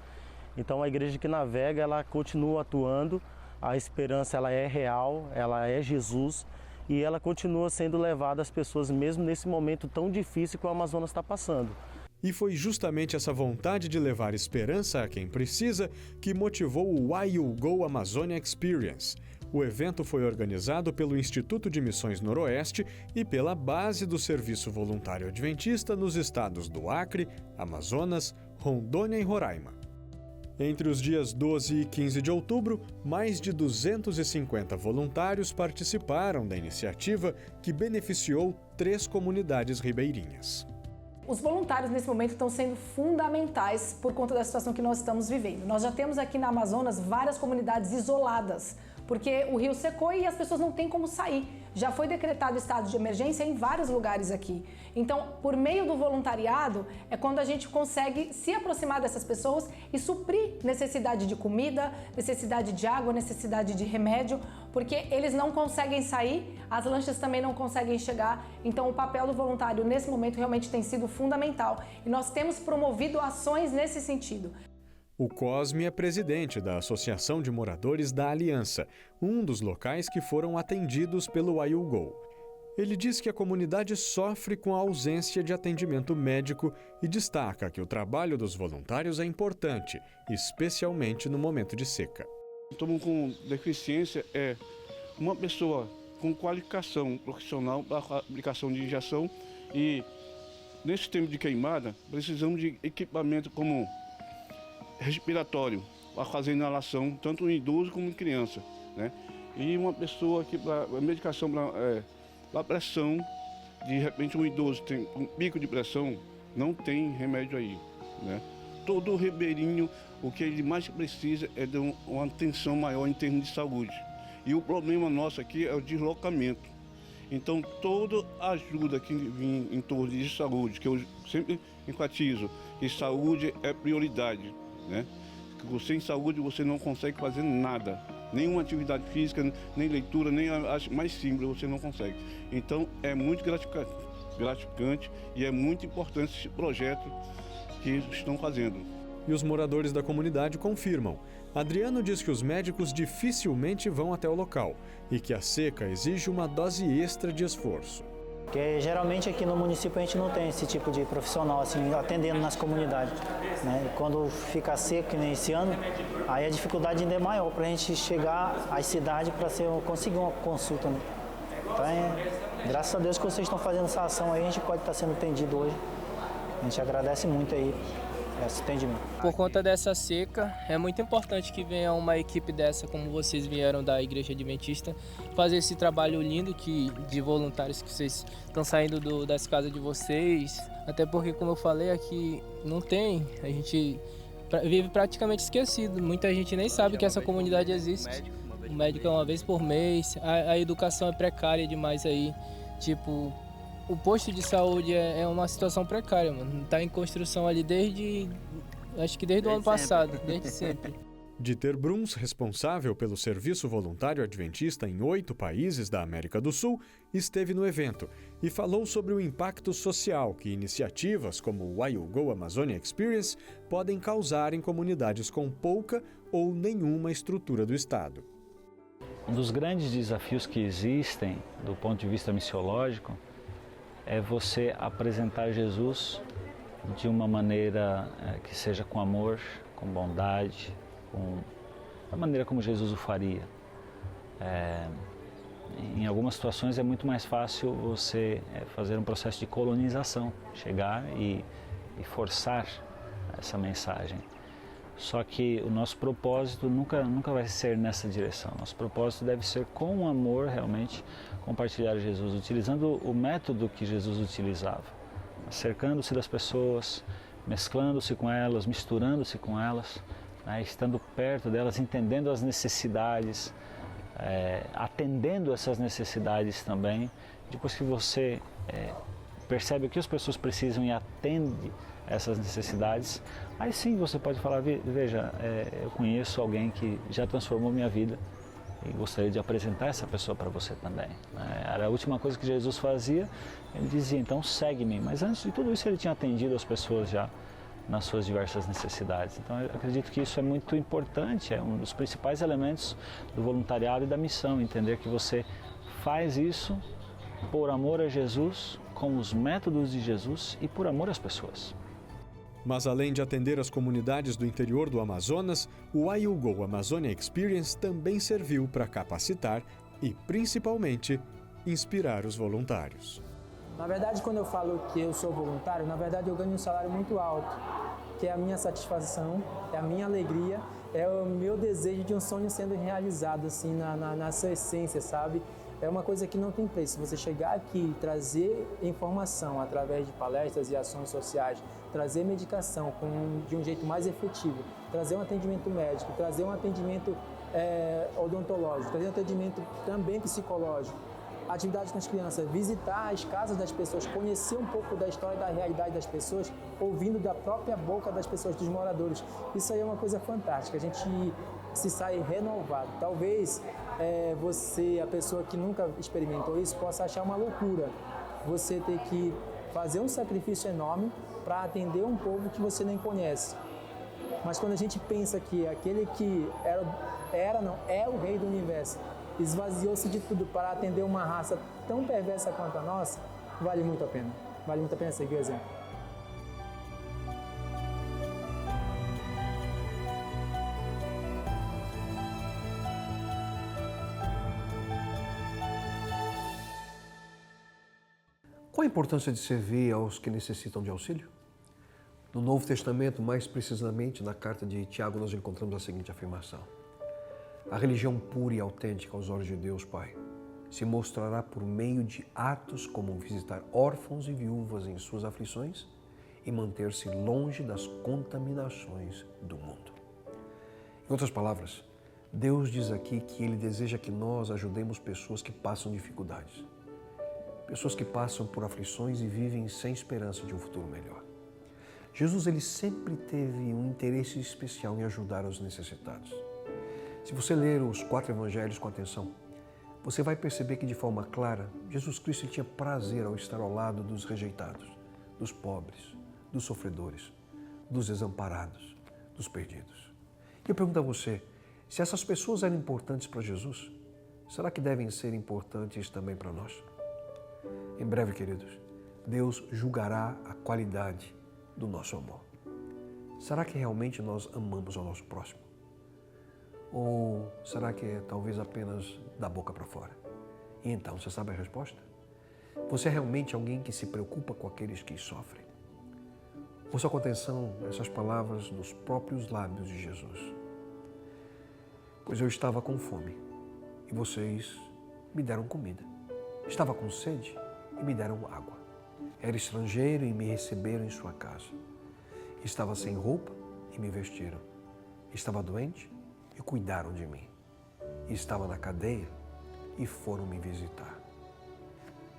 Então a Igreja que Navega, ela continua atuando, a esperança ela é real, ela é Jesus e ela continua sendo levada às pessoas mesmo nesse momento tão difícil que o Amazonas está passando. E foi justamente essa vontade de levar esperança a quem precisa que motivou o Why You Go Amazônia Experience. O evento foi organizado pelo Instituto de Missões Noroeste e pela base do Serviço Voluntário Adventista nos estados do Acre, Amazonas, Rondônia e Roraima. Entre os dias 12 e 15 de outubro, mais de 250 voluntários participaram da iniciativa que beneficiou 3 comunidades ribeirinhas. Os voluntários nesse momento estão sendo fundamentais por conta da situação que nós estamos vivendo. Nós já temos aqui na Amazonas várias comunidades isoladas, porque o rio secou e as pessoas não têm como sair. Já foi decretado estado de emergência em vários lugares aqui. Então, por meio do voluntariado, é quando a gente consegue se aproximar dessas pessoas e suprir necessidade de comida, necessidade de água, necessidade de remédio, porque eles não conseguem sair, as lanchas também não conseguem chegar. Então, o papel do voluntário nesse momento realmente tem sido fundamental e nós temos promovido ações nesse sentido. O Cosme é presidente da Associação de Moradores da Aliança, um dos locais que foram atendidos pelo Why You Go. Ele diz que a comunidade sofre com a ausência de atendimento médico e destaca que o trabalho dos voluntários é importante, especialmente no momento de seca. Estamos com deficiência uma pessoa com qualificação profissional para a aplicação de injeção e nesse tempo de queimada precisamos de equipamento como respiratório para fazer inalação, tanto em idoso como em criança, E uma pessoa que para medicação para pressão, de repente um idoso tem um pico de pressão, não tem remédio aí, Todo ribeirinho, o que ele mais precisa é de uma atenção maior em termos de saúde. E o problema nosso aqui é o deslocamento. Então toda ajuda que vem em torno de saúde, que eu sempre enfatizo, que saúde é prioridade. Que você em saúde você não consegue fazer nada, nenhuma atividade física, nem leitura, nem a mais simples você não consegue. Então é muito gratificante e é muito importante esse projeto que eles estão fazendo. E os moradores da comunidade confirmam. Adriano diz que os médicos dificilmente vão até o local e que a seca exige uma dose extra de esforço. Porque geralmente aqui no município a gente não tem esse tipo de profissional assim, atendendo nas comunidades. E quando fica seco, que nem esse ano, aí a dificuldade ainda é maior para a gente chegar às cidades para conseguir uma consulta. Então, graças a Deus que vocês estão fazendo essa ação aí, a gente pode estar sendo atendido hoje. A gente agradece muito aí esse atendimento. Por conta dessa seca, é muito importante que venha uma equipe dessa, como vocês vieram da Igreja Adventista, fazer esse trabalho lindo de voluntários que vocês estão saindo das casas de vocês. Até porque, como eu falei, aqui não tem, a gente vive praticamente esquecido. Muita gente nem sabe que essa comunidade existe. O médico é uma vez por mês, a educação é precária demais aí. Tipo, o posto de saúde é uma situação precária, mano. Tá em construção ali desde o ano passado, desde sempre. Dieter Bruns, responsável pelo Serviço Voluntário Adventista em 8 países da América do Sul, esteve no evento e falou sobre o impacto social que iniciativas como o Why You Go Amazônia Experience podem causar em comunidades com pouca ou nenhuma estrutura do Estado. Um dos grandes desafios que existem do ponto de vista missiológico é você apresentar Jesus de uma maneira que seja com amor, com bondade, da maneira como Jesus o faria. Em algumas situações é muito mais fácil você fazer um processo de colonização, chegar e forçar essa mensagem. Só que o nosso propósito nunca vai ser nessa direção. Nosso propósito deve ser com amor realmente compartilhar Jesus, utilizando o método que Jesus utilizava, cercando-se das pessoas, mesclando-se com elas, misturando-se com elas, né, estando perto delas, entendendo as necessidades, atendendo essas necessidades também. Depois que você percebe o que as pessoas precisam e atende essas necessidades, aí sim você pode falar, veja, eu conheço alguém que já transformou minha vida e gostaria de apresentar essa pessoa para você também. Era a última coisa que Jesus fazia, ele dizia, então segue-me, mas antes de tudo isso ele tinha atendido as pessoas já nas suas diversas necessidades. Então eu acredito que isso é muito importante, é um dos principais elementos do voluntariado e da missão, entender que você faz isso por amor a Jesus, com os métodos de Jesus e por amor às pessoas. Mas além de atender as comunidades do interior do Amazonas, o IUGO Amazônia Experience também serviu para capacitar e, principalmente, inspirar os voluntários. Na verdade, quando eu falo que eu sou voluntário, na verdade eu ganho um salário muito alto, que é a minha satisfação, é a minha alegria, é o meu desejo de um sonho sendo realizado, assim, na sua essência, sabe? É uma coisa que não tem preço. Você chegar aqui e trazer informação através de palestras e ações sociais, trazer medicação de um jeito mais efetivo, trazer um atendimento médico, trazer um atendimento odontológico, trazer um atendimento também psicológico, atividade com as crianças, visitar as casas das pessoas, conhecer um pouco da história e da realidade das pessoas, ouvindo da própria boca das pessoas, dos moradores. Isso aí é uma coisa fantástica. A gente se sai renovado. Talvez você, a pessoa que nunca experimentou isso, possa achar uma loucura você ter que fazer um sacrifício enorme para atender um povo que você nem conhece. Mas quando a gente pensa que aquele que é o rei do universo, esvaziou-se de tudo para atender uma raça tão perversa quanto a nossa, vale muito a pena. Vale muito a pena seguir o exemplo. Qual a importância de servir aos que necessitam de auxílio? No Novo Testamento, mais precisamente na carta de Tiago, nós encontramos a seguinte afirmação: a religião pura e autêntica aos olhos de Deus Pai se mostrará por meio de atos como visitar órfãos e viúvas em suas aflições e manter-se longe das contaminações do mundo. Em outras palavras, Deus diz aqui que Ele deseja que nós ajudemos pessoas que passam dificuldades, pessoas que passam por aflições e vivem sem esperança de um futuro melhor. Jesus, ele sempre teve um interesse especial em ajudar os necessitados. Se você ler os 4 evangelhos com atenção, você vai perceber que de forma clara, Jesus Cristo tinha prazer ao estar ao lado dos rejeitados, dos pobres, dos sofredores, dos desamparados, dos perdidos. E eu pergunto a você, se essas pessoas eram importantes para Jesus, será que devem ser importantes também para nós? Em breve, queridos, Deus julgará a qualidade do nosso amor. Será que realmente nós amamos ao nosso próximo? Ou será que é talvez apenas da boca para fora? E então, você sabe a resposta? Você é realmente alguém que se preocupa com aqueles que sofrem? Ouça com atenção essas palavras nos próprios lábios de Jesus. Pois eu estava com fome e vocês me deram comida. Estava com sede e me deram água. Era estrangeiro e me receberam em sua casa. Estava sem roupa e me vestiram. Estava doente e cuidaram de mim. Estava na cadeia e foram me visitar.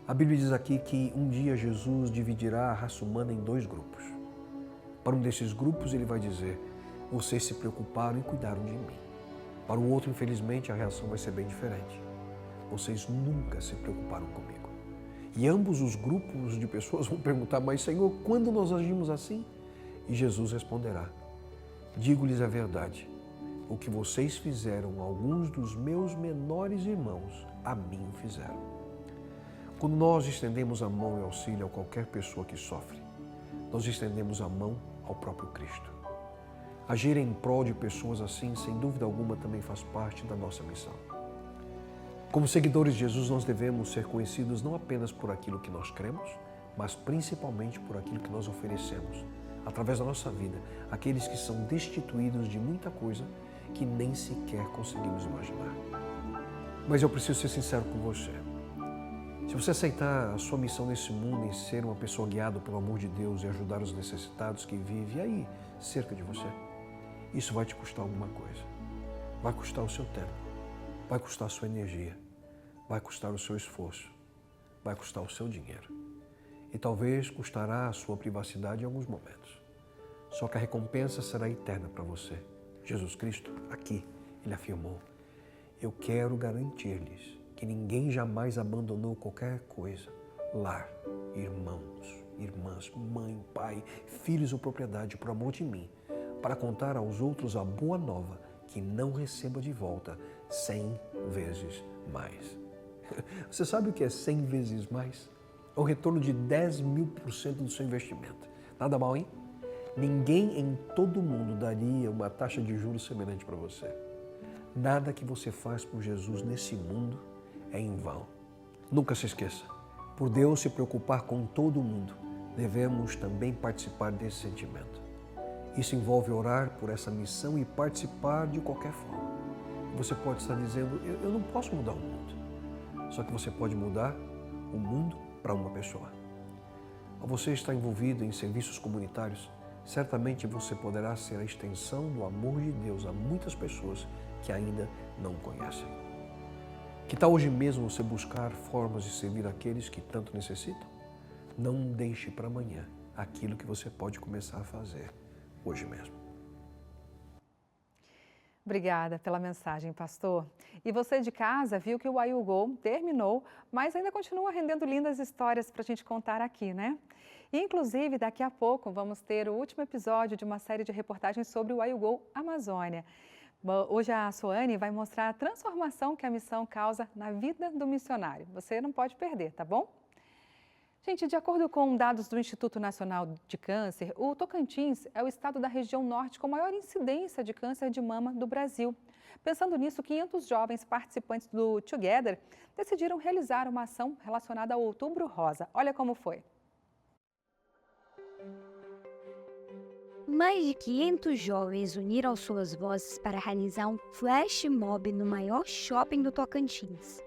A Bíblia diz aqui que um dia Jesus dividirá a raça humana em 2 grupos. Para um desses grupos ele vai dizer: vocês se preocuparam e cuidaram de mim. Para o outro, infelizmente, a reação vai ser bem diferente. Vocês nunca se preocuparam comigo. E ambos os grupos de pessoas vão perguntar: mas Senhor, quando nós agimos assim? E Jesus responderá: digo-lhes a verdade, o que vocês fizeram a alguns dos meus menores irmãos, a mim o fizeram. Quando nós estendemos a mão em auxílio a qualquer pessoa que sofre, nós estendemos a mão ao próprio Cristo. Agir em prol de pessoas assim, sem dúvida alguma, também faz parte da nossa missão. Como seguidores de Jesus, nós devemos ser conhecidos não apenas por aquilo que nós cremos, mas principalmente por aquilo que nós oferecemos através da nossa vida, aqueles que são destituídos de muita coisa que nem sequer conseguimos imaginar. Mas eu preciso ser sincero com você. Se você aceitar a sua missão nesse mundo em ser uma pessoa guiada pelo amor de Deus e ajudar os necessitados que vivem aí cerca de você, isso vai te custar alguma coisa. Vai custar o seu tempo, vai custar a sua energia, vai custar o seu esforço, vai custar o seu dinheiro. E talvez custará a sua privacidade em alguns momentos. Só que a recompensa será eterna para você. Jesus Cristo, aqui, Ele afirmou: eu quero garantir-lhes que ninguém jamais abandonou qualquer coisa, lar, irmãos, irmãs, mãe, pai, filhos ou propriedade, por amor de mim, para contar aos outros a boa nova, que não receba de volta 100 vezes mais. Você sabe o que é 100 vezes mais? É o retorno de 10.000% do seu investimento. Nada mal, hein? Ninguém em todo o mundo daria uma taxa de juros semelhante para você. Nada que você faz por Jesus nesse mundo é em vão. Nunca se esqueça, por Deus se preocupar com todo mundo, devemos também participar desse sentimento. Isso envolve orar por essa missão e participar de qualquer forma. Você pode estar dizendo: eu não posso mudar o mundo. Só que você pode mudar o mundo para uma pessoa. Ao você estar envolvido em serviços comunitários, certamente você poderá ser a extensão do amor de Deus a muitas pessoas que ainda não o conhecem. Que tal hoje mesmo você buscar formas de servir aqueles que tanto necessitam? Não deixe para amanhã aquilo que você pode começar a fazer hoje mesmo. Obrigada pela mensagem, pastor. E você de casa viu que o Why You Go terminou, mas ainda continua rendendo lindas histórias para a gente contar aqui, né? E, inclusive, daqui a pouco vamos ter o último episódio de uma série de reportagens sobre o Why You Go Amazônia. Hoje a Soane vai mostrar a transformação que a missão causa na vida do missionário. Você não pode perder, tá bom? Gente, de acordo com dados do Instituto Nacional de Câncer, o Tocantins é o estado da região norte com maior incidência de câncer de mama do Brasil. Pensando nisso, 500 jovens participantes do Together decidiram realizar uma ação relacionada ao Outubro Rosa. Olha como foi. Mais de 500 jovens uniram suas vozes para realizar um flash mob no maior shopping do Tocantins.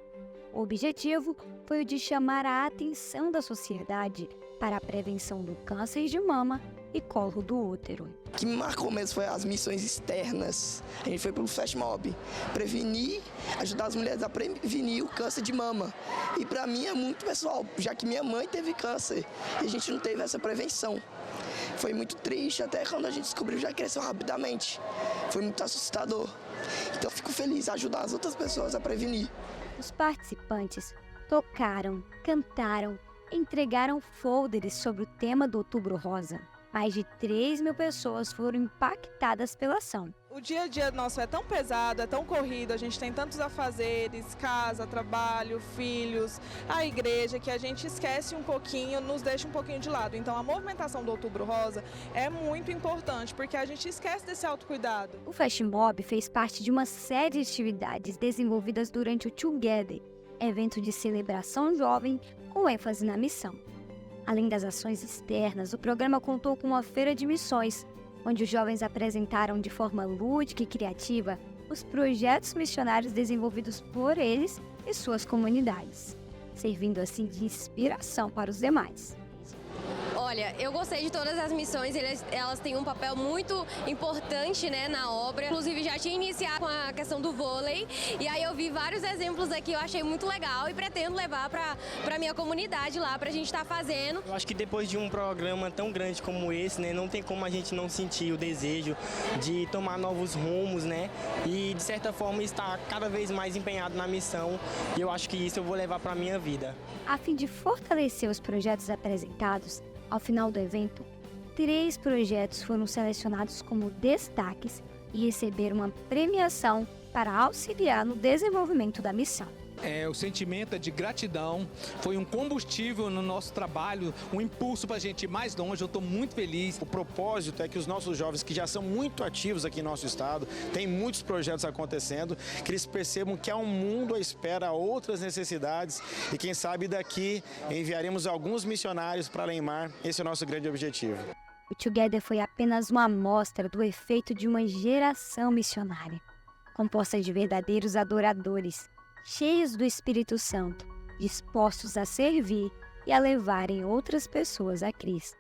O objetivo foi o de chamar a atenção da sociedade para a prevenção do câncer de mama e colo do útero. O que me marcou mesmo foi as missões externas. A gente foi pelo flash mob, prevenir, ajudar as mulheres a prevenir o câncer de mama. E para mim é muito pessoal, já que minha mãe teve câncer e a gente não teve essa prevenção. Foi muito triste, até quando a gente descobriu já cresceu rapidamente. Foi muito assustador. Então eu fico feliz em ajudar as outras pessoas a prevenir. Os participantes tocaram, cantaram, entregaram folders sobre o tema do Outubro Rosa. Mais de 3.000 pessoas foram impactadas pela ação. O dia a dia nosso é tão pesado, é tão corrido, a gente tem tantos afazeres, casa, trabalho, filhos, a igreja, que a gente esquece um pouquinho, nos deixa um pouquinho de lado. Então a movimentação do Outubro Rosa é muito importante, porque a gente esquece desse autocuidado. O Flash Mob fez parte de uma série de atividades desenvolvidas durante o Together, evento de celebração jovem com ênfase na missão. Além das ações externas, o programa contou com uma feira de missões, onde os jovens apresentaram de forma lúdica e criativa os projetos missionários desenvolvidos por eles e suas comunidades, servindo assim de inspiração para os demais. Olha, eu gostei de todas as missões, elas têm um papel muito importante, né, na obra. Inclusive já tinha iniciado com a questão do vôlei e aí eu vi vários exemplos aqui, eu achei muito legal e pretendo levar para minha comunidade lá, pra gente estar fazendo. Eu acho que depois de um programa tão grande como esse, né, não tem como a gente não sentir o desejo de tomar novos rumos, né, e de certa forma estar cada vez mais empenhado na missão, e eu acho que isso eu vou levar para minha vida. A fim de fortalecer os projetos apresentados, ao final do evento, 3 projetos foram selecionados como destaques e receberam uma premiação para auxiliar no desenvolvimento da missão. O sentimento é de gratidão, foi um combustível no nosso trabalho, um impulso para a gente ir mais longe, eu estou muito feliz. O propósito é que os nossos jovens, que já são muito ativos aqui no nosso estado, tem muitos projetos acontecendo, que eles percebam que há um mundo à espera, outras necessidades, e quem sabe daqui enviaremos alguns missionários para Além Mar. Esse é o nosso grande objetivo. O Together foi apenas uma amostra do efeito de uma geração missionária, composta de verdadeiros adoradores, cheios do Espírito Santo, dispostos a servir e a levarem outras pessoas a Cristo.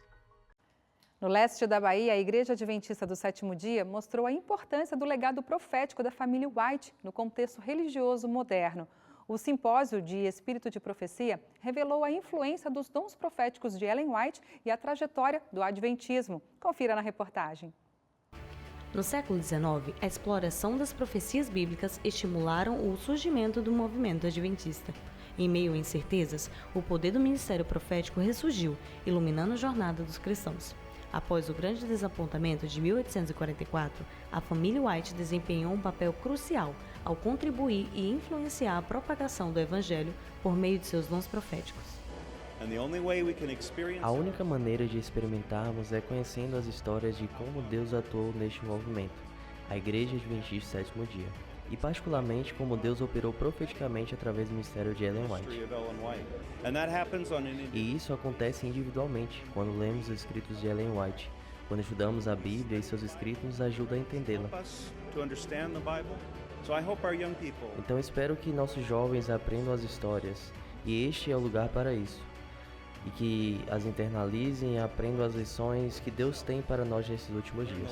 No leste da Bahia, a Igreja Adventista do Sétimo Dia mostrou a importância do legado profético da família White no contexto religioso moderno. O simpósio de Espírito de Profecia revelou a influência dos dons proféticos de Ellen White e a trajetória do Adventismo. Confira na reportagem. No século XIX, a exploração das profecias bíblicas estimularam o surgimento do movimento adventista. Em meio a incertezas, o poder do ministério profético ressurgiu, iluminando a jornada dos cristãos. Após o grande desapontamento de 1844, a família White desempenhou um papel crucial ao contribuir e influenciar a propagação do Evangelho por meio de seus dons proféticos. A única maneira de experimentarmos é conhecendo as histórias de como Deus atuou neste movimento, a Igreja Adventista Sétimo Dia, e particularmente como Deus operou profeticamente através do ministério de Ellen White. E isso acontece individualmente, quando lemos os escritos de Ellen White. Quando estudamos a Bíblia e seus escritos nos ajuda a entendê-la. Então espero que nossos jovens aprendam as histórias, e este é o lugar para isso. E que as internalizem e aprendam as lições que Deus tem para nós nesses últimos dias.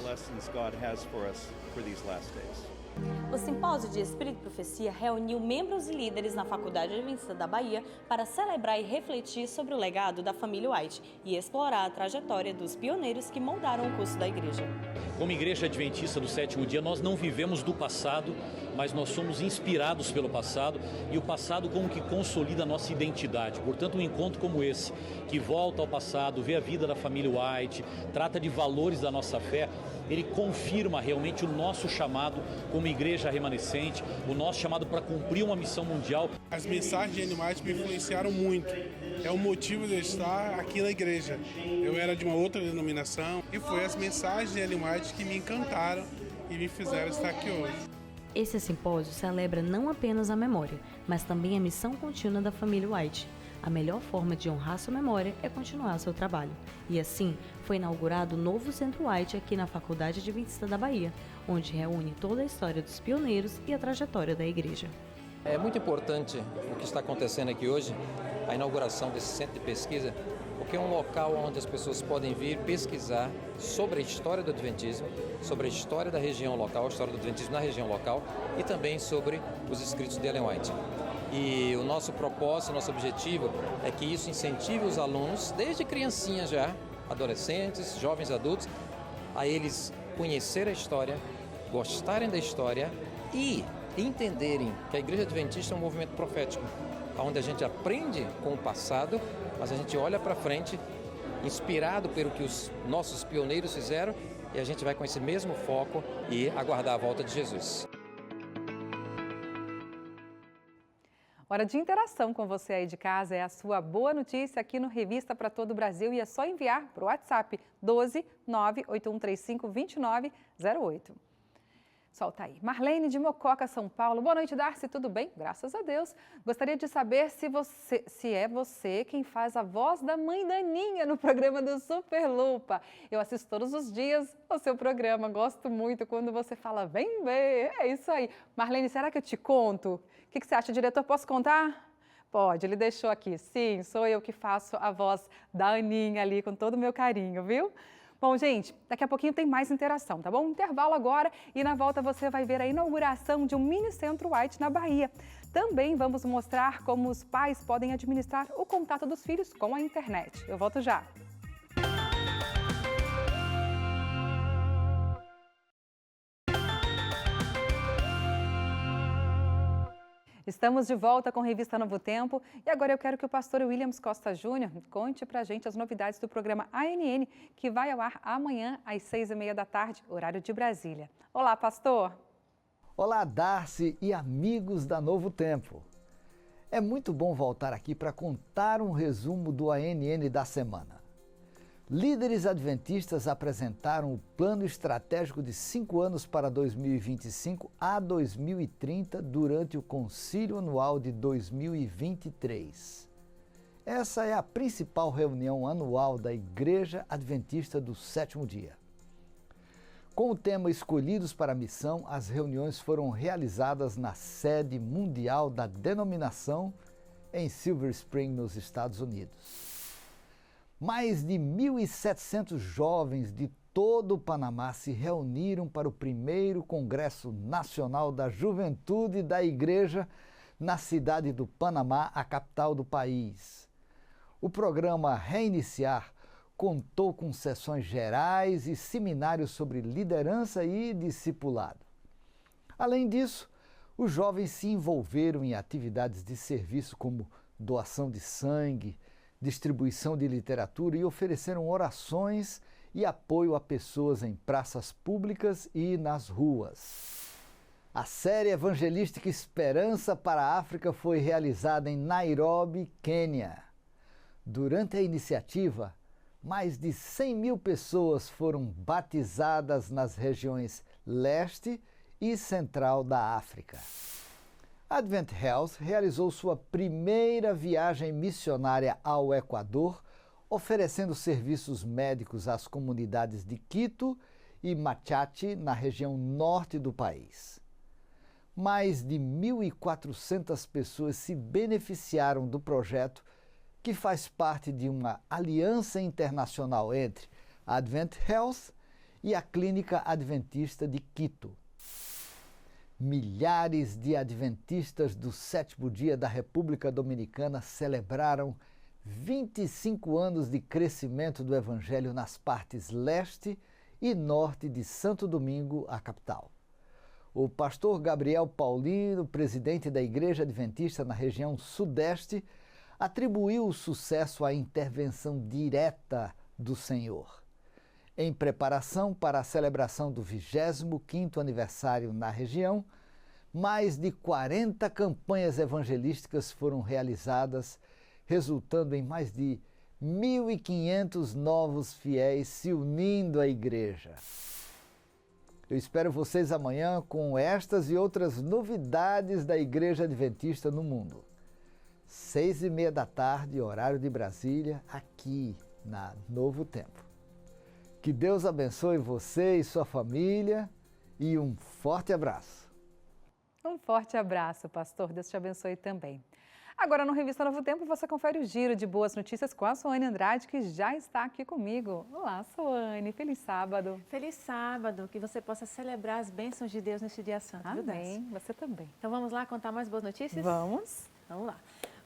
O Simpósio de Espírito e Profecia reuniu membros e líderes na Faculdade Adventista da Bahia para celebrar e refletir sobre o legado da família White e explorar a trajetória dos pioneiros que moldaram o curso da igreja. Como Igreja Adventista do Sétimo Dia, nós não vivemos do passado, mas nós somos inspirados pelo passado, e o passado como que consolida a nossa identidade. Portanto, um encontro como esse, que volta ao passado, vê a vida da família White, trata de valores da nossa fé, ele confirma realmente o nosso chamado como igreja remanescente, o nosso chamado para cumprir uma missão mundial. As mensagens de Ellen White me influenciaram muito. É o motivo de eu estar aqui na igreja. Eu era de uma outra denominação e foi as mensagens de Ellen White que me encantaram e me fizeram estar aqui hoje. Esse simpósio celebra não apenas a memória, mas também a missão contínua da família White. A melhor forma de honrar sua memória é continuar seu trabalho. E assim, foi inaugurado o novo Centro White aqui na Faculdade Adventista da Bahia, onde reúne toda a história dos pioneiros e a trajetória da igreja. É muito importante o que está acontecendo aqui hoje, a inauguração desse centro de pesquisa, porque é um local onde as pessoas podem vir pesquisar sobre a história do Adventismo, sobre a história da região local, a história do Adventismo na região local e também sobre os escritos de Ellen White. E o nosso propósito, o nosso objetivo é que isso incentive os alunos, desde criancinhas já, adolescentes, jovens adultos, a eles conhecerem a história, gostarem da história e entenderem que a Igreja Adventista é um movimento profético, onde a gente aprende com o passado, mas a gente olha para frente, inspirado pelo que os nossos pioneiros fizeram, e a gente vai com esse mesmo foco e aguardar a volta de Jesus. Hora de interação com você aí de casa, é a sua boa notícia aqui no Revista para todo o Brasil e é só enviar para o WhatsApp 12 98135 2908. Solta aí. Marlene de Mococa, São Paulo. Boa noite, Darcy. Tudo bem? Graças a Deus. Gostaria de saber se é você quem faz a voz da mãe Daninha no programa do Super Lupa. Eu assisto todos os dias o seu programa. Gosto muito quando você fala, vem ver. É isso aí. Marlene, será que eu te conto? O que você acha, diretor? Posso contar? Pode, ele deixou aqui. Sim, sou eu que faço a voz da Aninha ali com todo o meu carinho, viu? Bom, gente, daqui a pouquinho tem mais interação, tá bom? Intervalo agora e na volta você vai ver a inauguração de um mini Centro White na Bahia. Também vamos mostrar como os pais podem administrar o contato dos filhos com a internet. Eu volto já. Estamos de volta com a Revista Novo Tempo e agora eu quero que o pastor Williams Costa Júnior conte pra gente as novidades do programa ANN, que vai ao ar amanhã às 6h30 da tarde, horário de Brasília. Olá, pastor! Olá, Darcy e amigos da Novo Tempo. É muito bom voltar aqui para contar um resumo do ANN da semana. Líderes adventistas apresentaram o plano estratégico de 5 anos para 2025 a 2030 durante o Concílio Anual de 2023. Essa é a principal reunião anual da Igreja Adventista do Sétimo Dia. Com o tema Escolhidos para a Missão, as reuniões foram realizadas na sede mundial da denominação em Silver Spring, nos Estados Unidos. Mais de 1.700 jovens de todo o Panamá se reuniram para o primeiro Congresso Nacional da Juventude da Igreja na cidade do Panamá, a capital do país. O programa Reiniciar contou com sessões gerais e seminários sobre liderança e discipulado. Além disso, os jovens se envolveram em atividades de serviço como doação de sangue, distribuição de literatura e ofereceram orações e apoio a pessoas em praças públicas e nas ruas. A série evangelística Esperança para a África foi realizada em Nairobi, Quênia. Durante a iniciativa, mais de 100 mil pessoas foram batizadas nas regiões leste e central da África. Advent Health realizou sua primeira viagem missionária ao Equador, oferecendo serviços médicos às comunidades de Quito e Machate, na região norte do país. Mais de 1.400 pessoas se beneficiaram do projeto, que faz parte de uma aliança internacional entre a Advent Health e a Clínica Adventista de Quito. Milhares de adventistas do Sétimo Dia da República Dominicana celebraram 25 anos de crescimento do Evangelho nas partes leste e norte de Santo Domingo, a capital. O pastor Gabriel Paulino, presidente da Igreja Adventista na região sudeste, atribuiu o sucesso à intervenção direta do Senhor. Em preparação para a celebração do 25º aniversário na região, mais de 40 campanhas evangelísticas foram realizadas, resultando em mais de 1.500 novos fiéis se unindo à igreja. Eu espero vocês amanhã com estas e outras novidades da Igreja Adventista no mundo. 6h30 da tarde, horário de Brasília, aqui na Novo Tempo. Que Deus abençoe você e sua família e um forte abraço. Um forte abraço, pastor. Deus te abençoe também. Agora, no Revista Novo Tempo, você confere o giro de boas notícias com a Soane Andrade, que já está aqui comigo. Olá, Soane. Feliz sábado. Feliz sábado. Que você possa celebrar as bênçãos de Deus neste dia santo. Amém. Você também. Então, vamos lá contar mais boas notícias? Vamos. Vamos lá.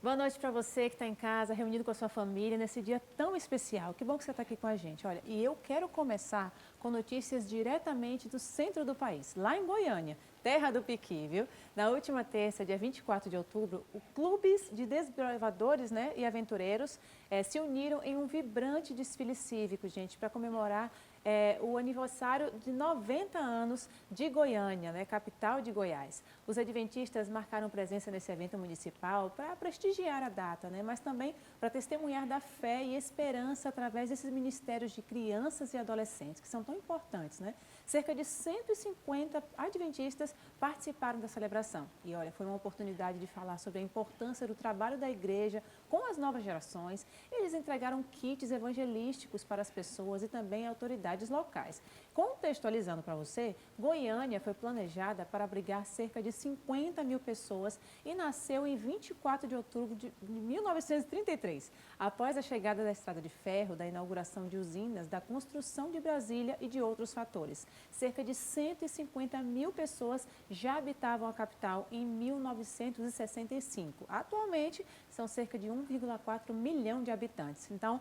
Boa noite para você que está em casa, reunido com a sua família, nesse dia tão especial. Que bom que você está aqui com a gente. Olha, e eu quero começar com notícias diretamente do centro do país, lá em Goiânia, terra do piqui, viu? Na última terça, dia 24 de outubro, os clubes de desbravadores, e aventureiros se uniram em um vibrante desfile cívico, gente, para comemorar o aniversário de 90 anos de Goiânia, capital de Goiás. Os adventistas marcaram presença nesse evento municipal para prestigiar a data, mas também para testemunhar da fé e esperança através desses ministérios de crianças e adolescentes, que são tão importantes, Cerca de 150 adventistas participaram da celebração. E olha, foi uma oportunidade de falar sobre a importância do trabalho da igreja com as novas gerações. Eles entregaram kits evangelísticos para as pessoas e também autoridades locais. Contextualizando para você, Goiânia foi planejada para abrigar cerca de 50 mil pessoas e nasceu em 24 de outubro de 1933, após a chegada da estrada de ferro, da inauguração de usinas, da construção de Brasília e de outros fatores. Cerca de 150 mil pessoas já habitavam a capital em 1965. Atualmente, são cerca de 1,4 milhão de habitantes. Então,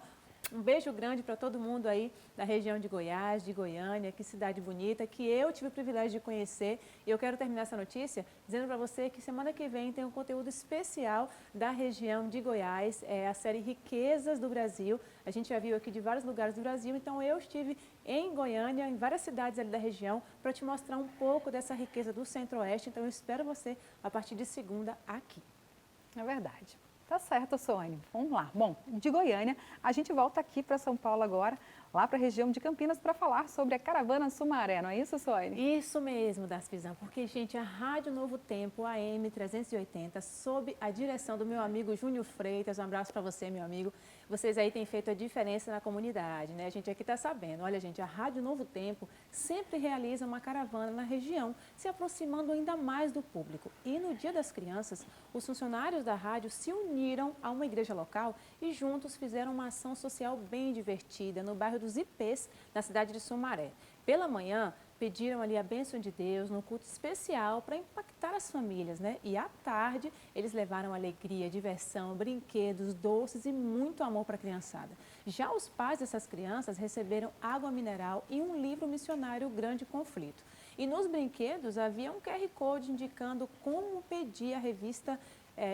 um beijo grande para todo mundo aí da região de Goiás, de Goiânia, que cidade bonita, que eu tive o privilégio de conhecer. E eu quero terminar essa notícia dizendo para você que semana que vem tem um conteúdo especial da região de Goiás, a série Riquezas do Brasil. A gente já viu aqui de vários lugares do Brasil, então eu estive em Goiânia, em várias cidades ali da região, para te mostrar um pouco dessa riqueza do Centro-Oeste. Então eu espero você a partir de segunda aqui. É verdade. Tá certo, Soane. Vamos lá. Bom, de Goiânia, a gente volta aqui para São Paulo agora. lá para a região de Campinas para falar sobre a Caravana Sumaré, não é isso, Soane? Isso mesmo, Daspizan, porque, gente, a Rádio Novo Tempo, AM 380, sob a direção do meu amigo Júnior Freitas, um abraço para você, meu amigo. Vocês aí têm feito a diferença na comunidade, né? A gente aqui está sabendo. Olha, gente, a Rádio Novo Tempo sempre realiza uma caravana na região, se aproximando ainda mais do público. E no Dia das Crianças, os funcionários da rádio se uniram a uma igreja local e juntos fizeram uma ação social bem divertida no bairro dos Ipês, na cidade de Sumaré. Pela manhã, pediram ali a bênção de Deus num culto especial para impactar as famílias, né? E à tarde, eles levaram alegria, diversão, brinquedos, doces e muito amor para a criançada. Já os pais dessas crianças receberam água mineral e um livro missionário, O Grande Conflito. E nos brinquedos havia um QR Code indicando como pedir a revista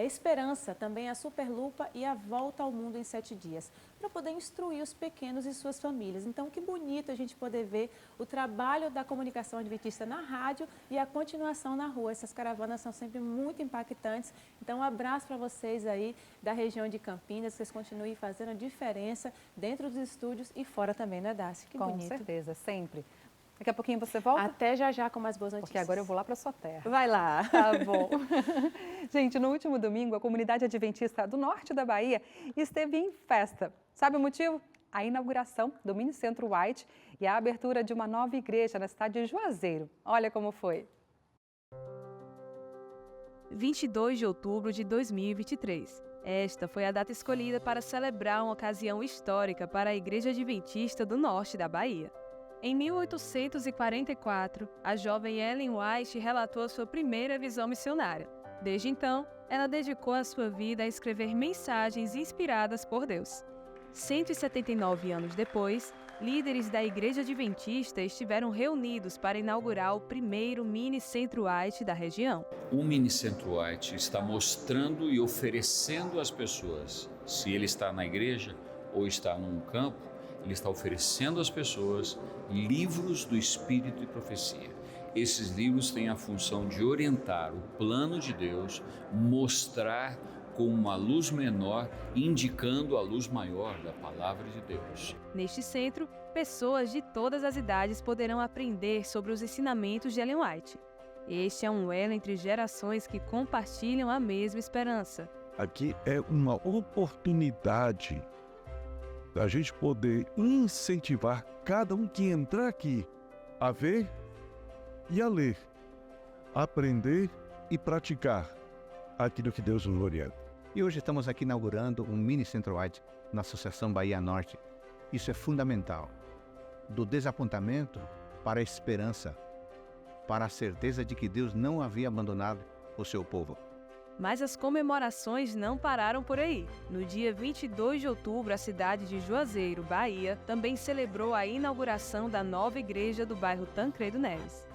Esperança, também a Superlupa e a Volta ao Mundo em 7 dias, para poder instruir os pequenos e suas famílias. Então, que bonito a gente poder ver o trabalho da comunicação adventista na rádio e a continuação na rua. Essas caravanas são sempre muito impactantes. Então, um abraço para vocês aí da região de Campinas, que vocês continuem fazendo a diferença dentro dos estúdios e fora também, né, Dácia? Que bonito. Com certeza, sempre. Daqui a pouquinho você volta? Até já com mais boas notícias. Porque agora eu vou lá para sua terra. Vai lá. Tá bom. Gente, no último domingo, a comunidade adventista do norte da Bahia esteve em festa. Sabe o motivo? A inauguração do Mini Centro White e a abertura de uma nova igreja na cidade de Juazeiro. Olha como foi. 22 de outubro de 2023. Esta foi a data escolhida para celebrar uma ocasião histórica para a Igreja Adventista do norte da Bahia. Em 1844, a jovem Ellen White relatou a sua primeira visão missionária. Desde então, ela dedicou a sua vida a escrever mensagens inspiradas por Deus. 179 anos depois, líderes da Igreja Adventista estiveram reunidos para inaugurar o primeiro Mini Centro White da região. O Mini Centro White está mostrando e oferecendo às pessoas, se ele está na igreja ou está num campo, ele está oferecendo às pessoas livros do Espírito e Profecia. Esses livros têm a função de orientar o plano de Deus, mostrar com uma luz menor, indicando a luz maior da Palavra de Deus. Neste centro, pessoas de todas as idades poderão aprender sobre os ensinamentos de Ellen White. Este é um elo entre gerações que compartilham a mesma esperança. Aqui é uma oportunidade da gente poder incentivar cada um que entrar aqui a ver e a ler, a aprender e praticar aquilo que Deus nos orienta. E hoje estamos aqui inaugurando um Mini Centro White na Associação Bahia Norte. Isso é fundamental. Do desapontamento para a esperança, para a certeza de que Deus não havia abandonado o seu povo. Mas as comemorações não pararam por aí. No dia 22 de outubro, a cidade de Juazeiro, Bahia, também celebrou a inauguração da nova igreja do bairro Tancredo Neves.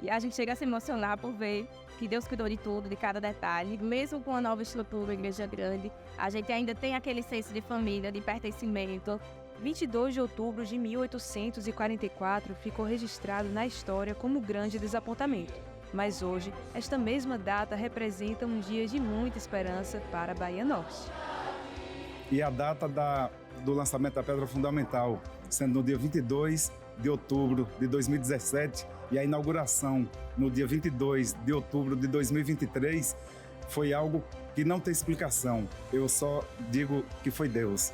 E a gente chega a se emocionar por ver que Deus cuidou de tudo, de cada detalhe. Mesmo com a nova estrutura, a igreja grande, a gente ainda tem aquele senso de família, de pertencimento. 22 de outubro de 1844 ficou registrado na história como grande desapontamento. Mas hoje, esta mesma data representa um dia de muita esperança para a Bahia Norte. E a data do lançamento da Pedra Fundamental, sendo no dia 22 de outubro de 2017, e a inauguração no dia 22 de outubro de 2023, foi algo que não tem explicação. Eu só digo que foi Deus.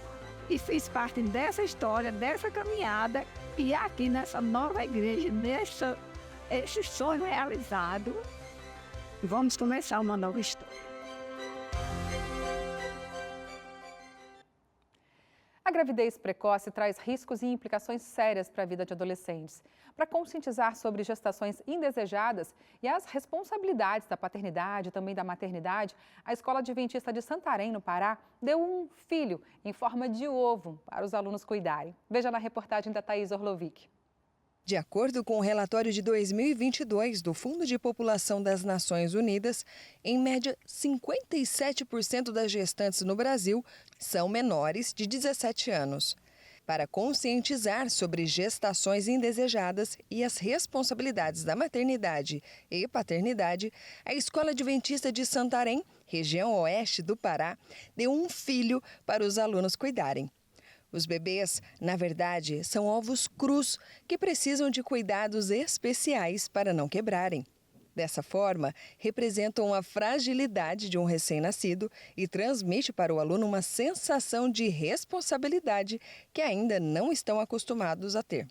E fiz parte dessa história, dessa caminhada, e aqui nessa nova igreja, esse sonho realizado, vamos começar uma nova história. A gravidez precoce traz riscos e implicações sérias para a vida de adolescentes. Para conscientizar sobre gestações indesejadas e as responsabilidades da paternidade e também da maternidade, a Escola Adventista de Santarém, no Pará, deu um filho em forma de ovo para os alunos cuidarem. Veja na reportagem da Thaís Orlovic. De acordo com o relatório de 2022 do Fundo de População das Nações Unidas, em média, 57% das gestantes no Brasil são menores de 17 anos. Para conscientizar sobre gestações indesejadas e as responsabilidades da maternidade e paternidade, a Escola Adventista de Santarém, região oeste do Pará, deu um filho para os alunos cuidarem. Os bebês, na verdade, são ovos crus que precisam de cuidados especiais para não quebrarem. Dessa forma, representam a fragilidade de um recém-nascido e transmite para o aluno uma sensação de responsabilidade que ainda não estão acostumados a ter.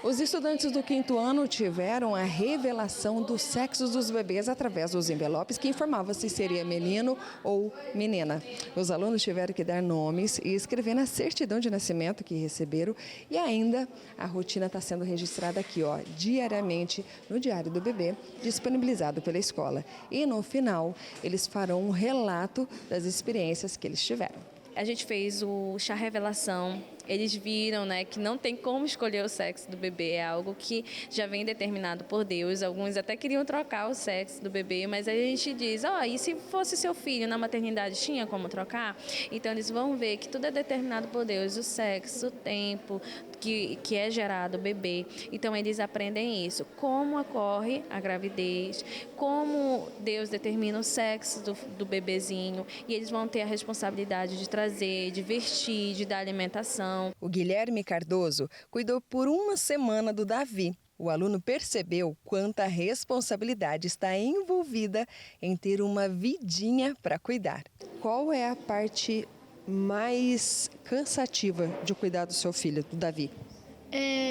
Os estudantes do 5º ano tiveram a revelação dos sexos dos bebês através dos envelopes que informavam se seria menino ou menina. Os alunos tiveram que dar nomes e escrever na certidão de nascimento que receberam e ainda a rotina está sendo registrada aqui, diariamente no Diário do Bebê, disponibilizado pela escola. E no final, eles farão um relato das experiências que eles tiveram. A gente fez o chá revelação. Eles viram, né, que não tem como escolher o sexo do bebê, é algo que já vem determinado por Deus. Alguns até queriam trocar o sexo do bebê, mas aí a gente diz, e se fosse seu filho na maternidade, tinha como trocar? Então eles vão ver que tudo é determinado por Deus, o sexo, o tempo que é gerado o bebê. Então eles aprendem isso, como ocorre a gravidez, como Deus determina o sexo do bebezinho, e eles vão ter a responsabilidade de trazer, de vestir, de dar alimentação. O Guilherme Cardoso cuidou por uma semana do Davi. O aluno percebeu quanta responsabilidade está envolvida em ter uma vidinha para cuidar. Qual é a parte mais cansativa de cuidar do seu filho, do Davi?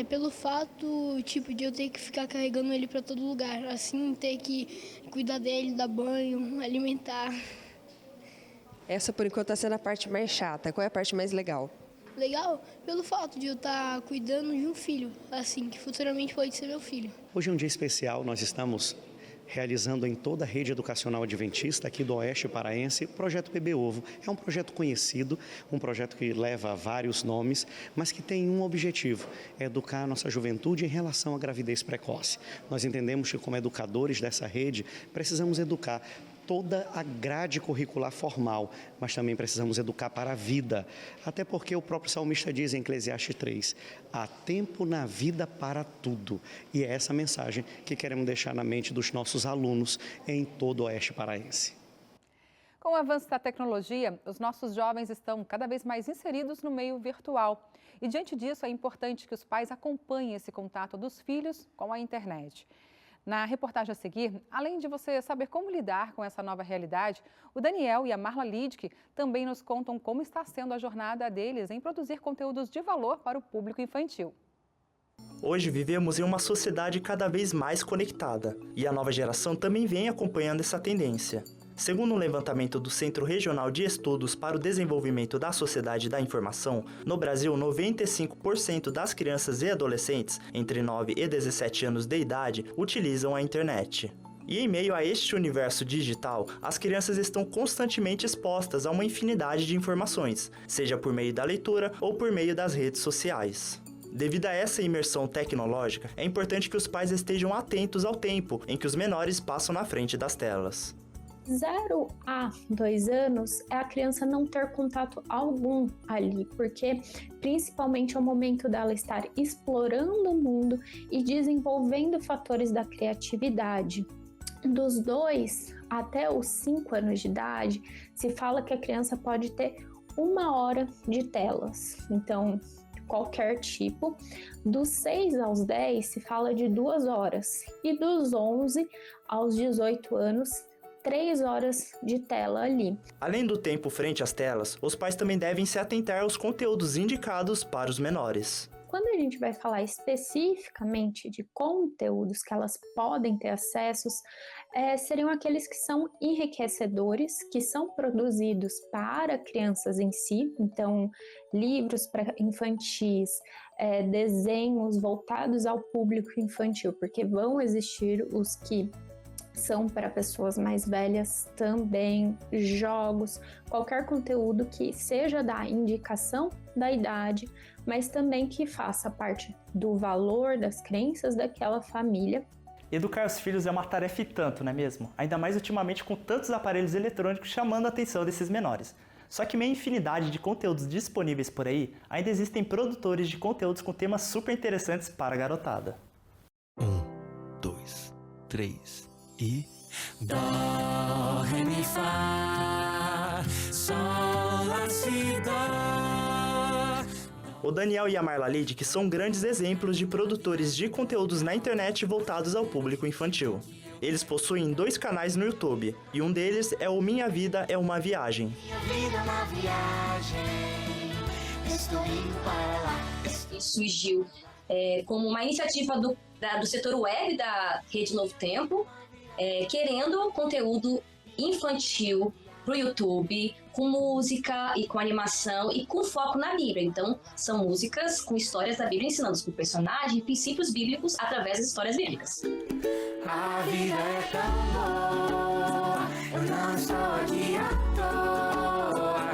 Pelo fato, de eu ter que ficar carregando ele para todo lugar. Assim, ter que cuidar dele, dar banho, alimentar. Essa, por enquanto, está sendo a parte mais chata. Qual é a parte mais legal? Legal pelo fato de eu estar cuidando de um filho, assim, que futuramente pode ser meu filho. Hoje é um dia especial, nós estamos realizando em toda a rede educacional adventista aqui do Oeste Paraense o projeto Bebê Ovo. É um projeto conhecido, um projeto que leva vários nomes, mas que tem um objetivo, é educar a nossa juventude em relação à gravidez precoce. Nós entendemos que como educadores dessa rede, precisamos educar toda a grade curricular formal, mas também precisamos educar para a vida, até porque o próprio salmista diz em Eclesiastes 3, há tempo na vida para tudo, e é essa mensagem que queremos deixar na mente dos nossos alunos em todo o Oeste Paraense. Com o avanço da tecnologia, os nossos jovens estão cada vez mais inseridos no meio virtual. E diante disso, é importante que os pais acompanhem esse contato dos filhos com a internet. Na reportagem a seguir, além de você saber como lidar com essa nova realidade, o Daniel e a Marla Lidke também nos contam como está sendo a jornada deles em produzir conteúdos de valor para o público infantil. Hoje vivemos em uma sociedade cada vez mais conectada e a nova geração também vem acompanhando essa tendência. Segundo um levantamento do Centro Regional de Estudos para o Desenvolvimento da Sociedade da Informação, no Brasil, 95% das crianças e adolescentes entre 9 e 17 anos de idade utilizam a internet. E em meio a este universo digital, as crianças estão constantemente expostas a uma infinidade de informações, seja por meio da leitura ou por meio das redes sociais. Devido a essa imersão tecnológica, é importante que os pais estejam atentos ao tempo em que os menores passam na frente das telas. 0 a 2 anos é a criança não ter contato algum ali, porque principalmente é o momento dela estar explorando o mundo e desenvolvendo fatores da criatividade. Dos 2 até os 5 anos de idade, se fala que a criança pode ter 1 hora de telas, então qualquer tipo. Dos 6 aos 10 se fala de 2 horas e dos 11 aos 18 anos 3 horas de tela ali. Além do tempo frente às telas, os pais também devem se atentar aos conteúdos indicados para os menores. Quando a gente vai falar especificamente de conteúdos que elas podem ter acessos, seriam aqueles que são enriquecedores, que são produzidos para crianças em si, então livros para infantis, desenhos voltados ao público infantil, porque vão existir os que são para pessoas mais velhas também, jogos, qualquer conteúdo que seja da indicação da idade, mas também que faça parte do valor das crenças daquela família. Educar os filhos é uma tarefa e tanto, não é mesmo? Ainda mais ultimamente com tantos aparelhos eletrônicos chamando a atenção desses menores. Só que meio infinidade de conteúdos disponíveis por aí, ainda existem produtores de conteúdos com temas super interessantes para a garotada. 1, 2, 3... E Dó, ré, mi, fá, sol, lá, si, dó. O Daniel e a Marla Lidic são grandes exemplos de produtores de conteúdos na internet voltados ao público infantil. Eles possuem 2 canais no YouTube, e um deles é o Minha Vida é uma Viagem. Minha vida é uma viagem, estou indo para lá. Surgiu como uma iniciativa do setor web da Rede Novo Tempo, querendo conteúdo infantil para o YouTube, com música e com animação e com foco na Bíblia. Então, são músicas com histórias da Bíblia ensinando por personagens e princípios bíblicos através das histórias bíblicas. A vida é tão boa, eu não estou aqui à toa.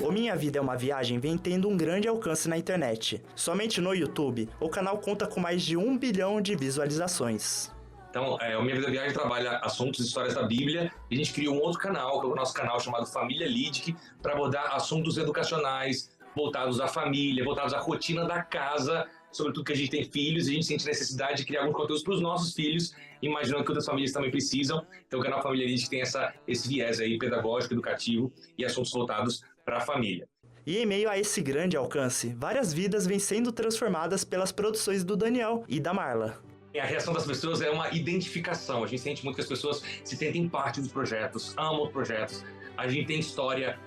O Minha Vida é uma Viagem vem tendo um grande alcance na internet. Somente no YouTube, o canal conta com mais de 1 bilhão de visualizações. Então, o Minha Vida Viagem trabalha assuntos e histórias da Bíblia, e a gente criou um outro canal, que é o nosso canal chamado Família Lidic, para abordar assuntos educacionais, voltados à família, voltados à rotina da casa, sobretudo que a gente tem filhos, e a gente sente necessidade de criar alguns conteúdos para os nossos filhos, imaginando que outras famílias também precisam. Então, o canal Família Lidic tem esse viés aí pedagógico, educativo e assuntos voltados para a família. E em meio a esse grande alcance, várias vidas vêm sendo transformadas pelas produções do Daniel e da Marla. A reação das pessoas é uma identificação. A gente sente muito que as pessoas se sentem parte dos projetos, amam os projetos. A gente tem história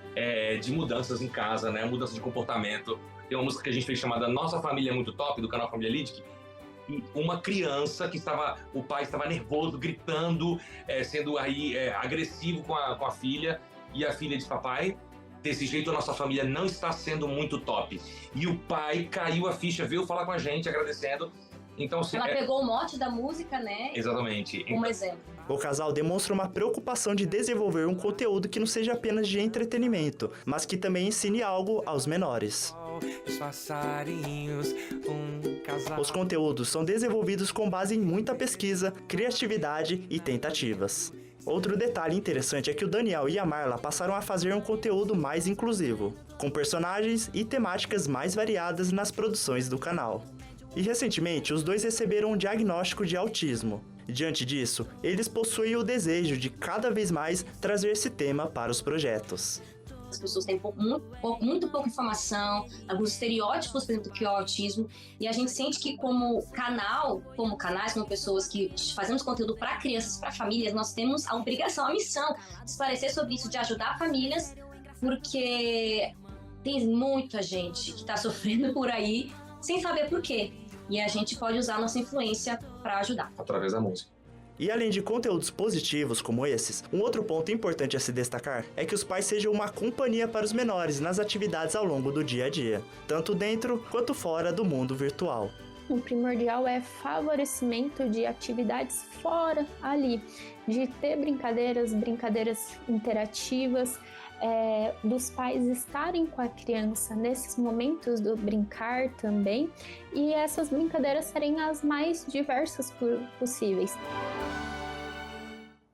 de mudanças em casa, né? Mudança de comportamento. Tem uma música que a gente fez chamada Nossa Família é Muito Top, do canal Família Lidic. E uma criança que o pai estava nervoso, gritando, sendo aí agressivo com a filha. E a filha diz, papai, desse jeito a nossa família não está sendo muito top. E o pai caiu a ficha, veio falar com a gente, agradecendo. Então, ela pegou o mote da música, né? Exatamente. Como exemplo. O casal demonstra uma preocupação de desenvolver um conteúdo que não seja apenas de entretenimento, mas que também ensine algo aos menores. Os conteúdos são desenvolvidos com base em muita pesquisa, criatividade e tentativas. Outro detalhe interessante é que o Daniel e a Marla passaram a fazer um conteúdo mais inclusivo, com personagens e temáticas mais variadas nas produções do canal. E recentemente, os dois receberam um diagnóstico de autismo. Diante disso, eles possuem o desejo de cada vez mais trazer esse tema para os projetos. As pessoas têm muito pouca informação, alguns estereótipos, por exemplo, que é o autismo, e a gente sente que como canais, como pessoas que fazemos conteúdo para crianças, para famílias, nós temos a obrigação, a missão de esclarecer sobre isso, de ajudar famílias, porque tem muita gente que está sofrendo por aí sem saber por quê. E a gente pode usar a nossa influência para ajudar. Através da música. E além de conteúdos positivos como esses, um outro ponto importante a se destacar é que os pais sejam uma companhia para os menores nas atividades ao longo do dia a dia, tanto dentro quanto fora do mundo virtual. O primordial é favorecimento de atividades fora ali, de ter brincadeiras interativas, dos pais estarem com a criança nesses momentos do brincar também, e essas brincadeiras serem as mais diversas possíveis.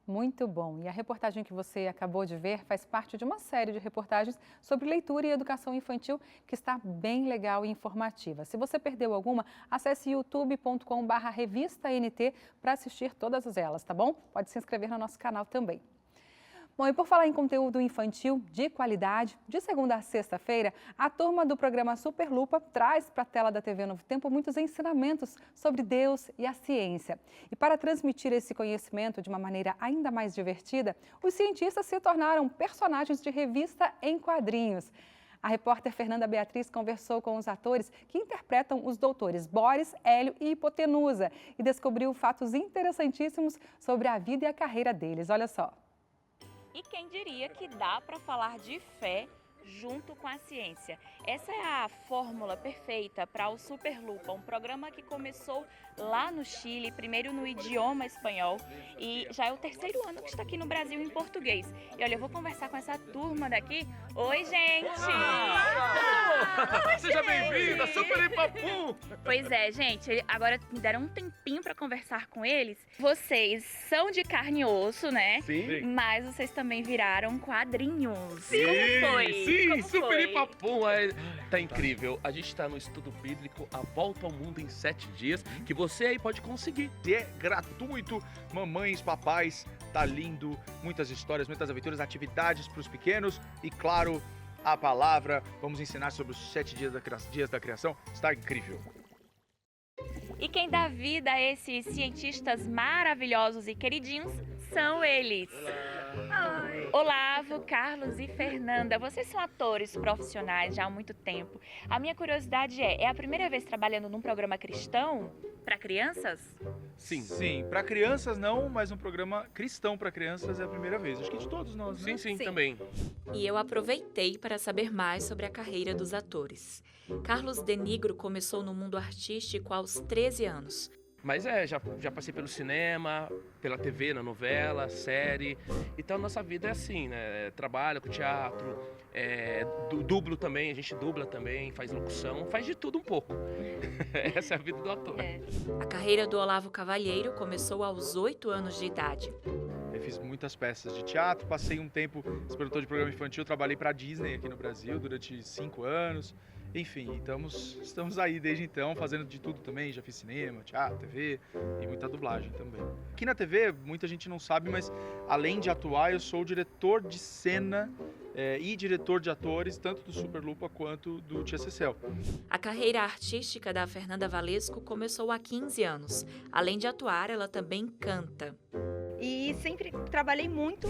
Muito bom. E a reportagem que você acabou de ver faz parte de uma série de reportagens sobre leitura e educação infantil que está bem legal e informativa. Se você perdeu alguma, acesse youtube.com/revista-nt para assistir todas elas, tá bom? Pode se inscrever no nosso canal também. Bom, e por falar em conteúdo infantil de qualidade, de segunda a sexta-feira, a turma do programa Super Lupa traz para a tela da TV Novo Tempo muitos ensinamentos sobre Deus e a ciência. E para transmitir esse conhecimento de uma maneira ainda mais divertida, os cientistas se tornaram personagens de revista em quadrinhos. A repórter Fernanda Beatriz conversou com os atores que interpretam os doutores Boris, Hélio e Hipotenusa e descobriu fatos interessantíssimos sobre a vida e a carreira deles. Olha só. E quem diria que dá para falar de fé junto com a ciência? Essa é a fórmula perfeita para o Super Lupa, um programa que começou lá no Chile, primeiro no idioma espanhol, e já é o terceiro ano que está aqui no Brasil em português. E olha, eu vou conversar com essa turma daqui. Oi, gente! Oi, seja bem-vinda, Super Papum! Pois é, gente, agora me deram um tempinho para conversar com eles. Vocês são de carne e osso, né? Sim. Mas vocês também viraram quadrinhos. Sim, como foi? Sim, como Super foi? Papum! Tá incrível. A gente tá no estudo bíblico A Volta ao Mundo em 7 dias, que você aí pode conseguir. E é gratuito. Mamães, papais, tá lindo. Muitas histórias, muitas aventuras, atividades pros pequenos e, claro, a palavra, vamos ensinar sobre os 7 dias da criação. Está incrível. E quem dá vida a esses cientistas maravilhosos e queridinhos são eles. Olavo, Carlos e Fernanda, vocês são atores profissionais já há muito tempo. A minha curiosidade é a primeira vez trabalhando num programa cristão para crianças? Sim, para crianças não, mas um programa cristão para crianças é a primeira vez. Acho que de todos nós, né? Sim, também. E eu aproveitei para saber mais sobre a carreira dos atores. Carlos Denigro começou no mundo artístico aos 13 anos. Mas já passei pelo cinema, pela TV, na novela, série. Então, nossa vida é assim, né? Trabalho com teatro, dublo também, a gente dubla também, faz locução, faz de tudo um pouco. Essa é a vida do ator. A carreira do Olavo Cavalheiro começou aos 8 anos de idade. Eu fiz muitas peças de teatro, passei um tempo produtor de programa infantil, trabalhei para a Disney aqui no Brasil durante 5 anos. Enfim, estamos aí desde então, fazendo de tudo também. Já fiz cinema, teatro, TV e muita dublagem também. Aqui na TV, muita gente não sabe, mas além de atuar, eu sou diretor de cena e diretor de atores, tanto do Superlupa quanto do Tia Cecel. A carreira artística da Fernanda Valesco começou há 15 anos. Além de atuar, ela também canta. E sempre trabalhei muito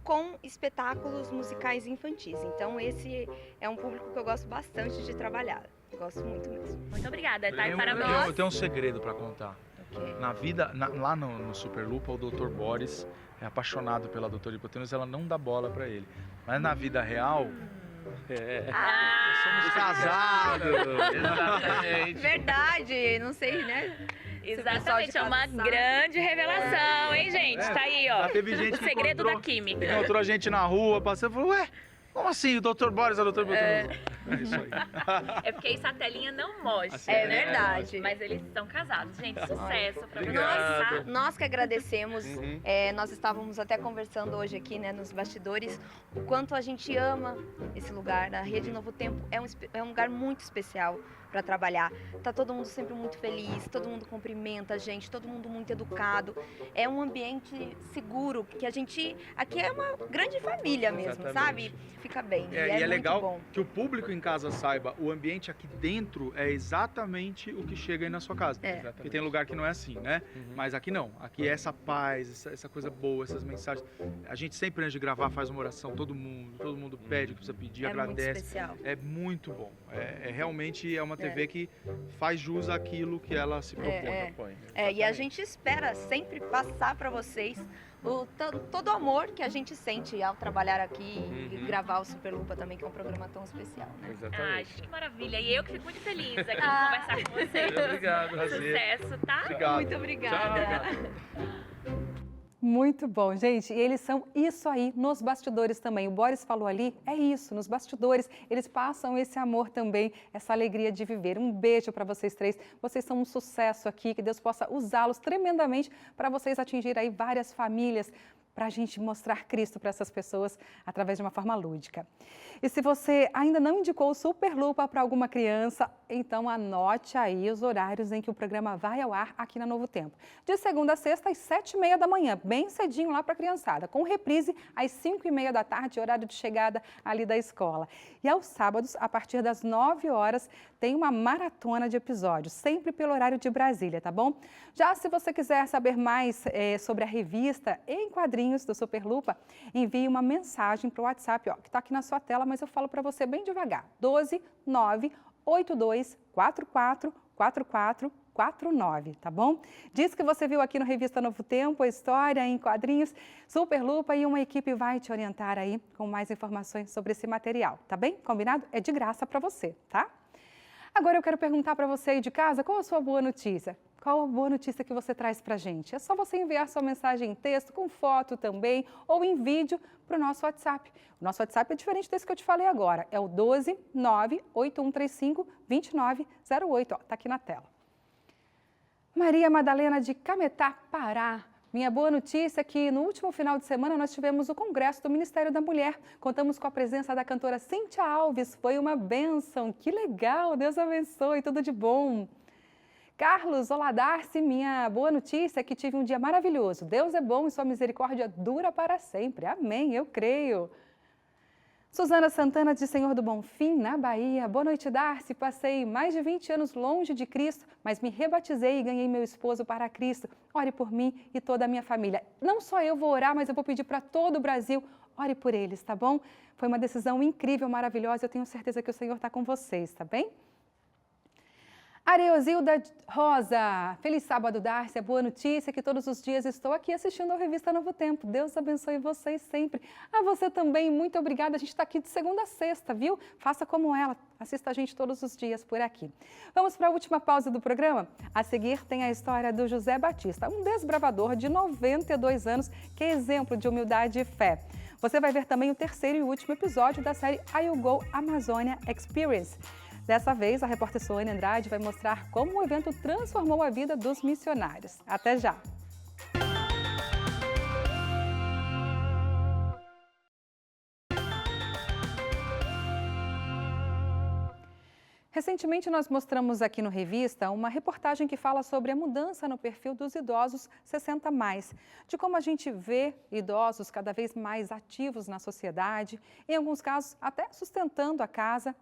com espetáculos musicais infantis. Então esse é um público que eu gosto bastante de trabalhar. Gosto muito mesmo. Muito obrigada, tá? E parabéns. Eu tenho um segredo para contar. Na vida, lá no Superlupa, o Dr. Boris é apaixonado pela doutora Hipotenusa, ela não dá bola para ele. Mas na vida real, somos casados. Verdade, não sei, né? Exatamente, é uma grande revelação, hein, gente? Tá aí, ó. Já teve gente o segredo da química. Encontrou a gente na rua, passando e falou, ué, como assim? O Dr. Boris é o Dr. Hipotenusa? É isso aí. É porque isso a telinha não mostra. Assim, é verdade. Mas eles estão casados. Gente, sucesso pra vocês, tá? tá? Nós que agradecemos. Nós estávamos até conversando hoje aqui, né, nos bastidores, o quanto a gente ama esse lugar. A Rede Novo Tempo é um lugar muito especial para trabalhar. Tá todo mundo sempre muito feliz, todo mundo cumprimenta a gente, todo mundo muito educado. É um ambiente seguro, que a gente... Aqui é uma grande família mesmo, sabe? Fica bem. E é legal bom. Que o público em casa saiba, o ambiente aqui dentro é exatamente o que chega aí na sua casa. Porque tem lugar que não é assim, né? Mas aqui não. Aqui é essa paz, essa coisa boa, essas mensagens. A gente sempre, antes de gravar, faz uma oração, todo mundo pede o que precisa pedir, agradece. Muito especial. É muito bom. Realmente é uma TV que faz jus àquilo que ela se propõe. E a gente espera sempre passar para vocês todo o amor que a gente sente ao trabalhar aqui e gravar o Superlupa também, que é um programa tão especial, né? Exatamente. Que maravilha. E eu que fico muito feliz aqui de conversar com vocês. Obrigado, Sucesso, tá? Obrigado. Muito obrigada. Muito bom, gente. E eles são isso aí nos bastidores também. O Boris falou ali, é isso, nos bastidores. Eles passam esse amor também, essa alegria de viver. Um beijo para vocês três. Vocês são um sucesso aqui, que Deus possa usá-los tremendamente para vocês atingirem aí várias famílias, para a gente mostrar Cristo para essas pessoas através de uma forma lúdica. E se você ainda não indicou o Superlupa para alguma criança, então anote aí os horários em que o programa vai ao ar aqui na Novo Tempo. De segunda a sexta, às 7h30 da manhã, bem cedinho lá para a criançada, com reprise às 5h30 da tarde, horário de chegada ali da escola. E aos sábados, a partir das 9 horas, tem uma maratona de episódios, sempre pelo horário de Brasília, tá bom? Já se você quiser saber mais sobre a revista em quadrinhos do Superlupa, envie uma mensagem para o WhatsApp, ó, que está aqui na sua tela, mas eu falo para você bem devagar. 12 982 44 44 49, tá bom? Diz que você viu aqui no Revista Novo Tempo a história em quadrinhos Superlupa e uma equipe vai te orientar aí com mais informações sobre esse material, tá bem? Combinado? É de graça para você, tá? Agora eu quero perguntar para você aí de casa, qual a sua boa notícia? Qual a boa notícia que você traz para a gente? É só você enviar sua mensagem em texto, com foto também, ou em vídeo para o nosso WhatsApp. O nosso WhatsApp é diferente desse que eu te falei agora. É o 12 98135 2908. Ó, tá aqui na tela. Maria Madalena de Cametá, Pará. Minha boa notícia é que no último final de semana nós tivemos o Congresso do Ministério da Mulher. Contamos com a presença da cantora Cíntia Alves. Foi uma bênção. Que legal. Deus abençoe. Tudo de bom. Carlos Oladarce, minha boa notícia é que tive um dia maravilhoso. Deus é bom e sua misericórdia dura para sempre. Amém, eu creio. Suzana Santana de Senhor do Bonfim, na Bahia. Boa noite, Darcy. Passei mais de 20 anos longe de Cristo, mas me rebatizei e ganhei meu esposo para Cristo. Ore por mim e toda a minha família. Não só eu vou orar, mas eu vou pedir para todo o Brasil. Ore por eles, tá bom? Foi uma decisão incrível, maravilhosa. Eu tenho certeza que o Senhor está com vocês, tá bem? Areosilda Rosa, feliz sábado, Darcy, boa notícia que todos os dias estou aqui assistindo a revista Novo Tempo. Deus abençoe vocês sempre. A você também, muito obrigada. A gente está aqui de segunda a sexta, viu? Faça como ela, assista a gente todos os dias por aqui. Vamos para a última pausa do programa? A seguir tem a história do José Batista, um desbravador de 92 anos que é exemplo de humildade e fé. Você vai ver também o terceiro e último episódio da série I Will Go Amazônia Experience. Dessa vez, a repórter Soane Andrade vai mostrar como o evento transformou a vida dos missionários. Até já! Recentemente, nós mostramos aqui no Revista uma reportagem que fala sobre a mudança no perfil dos idosos 60+, de como a gente vê idosos cada vez mais ativos na sociedade, em alguns casos até sustentando a casa.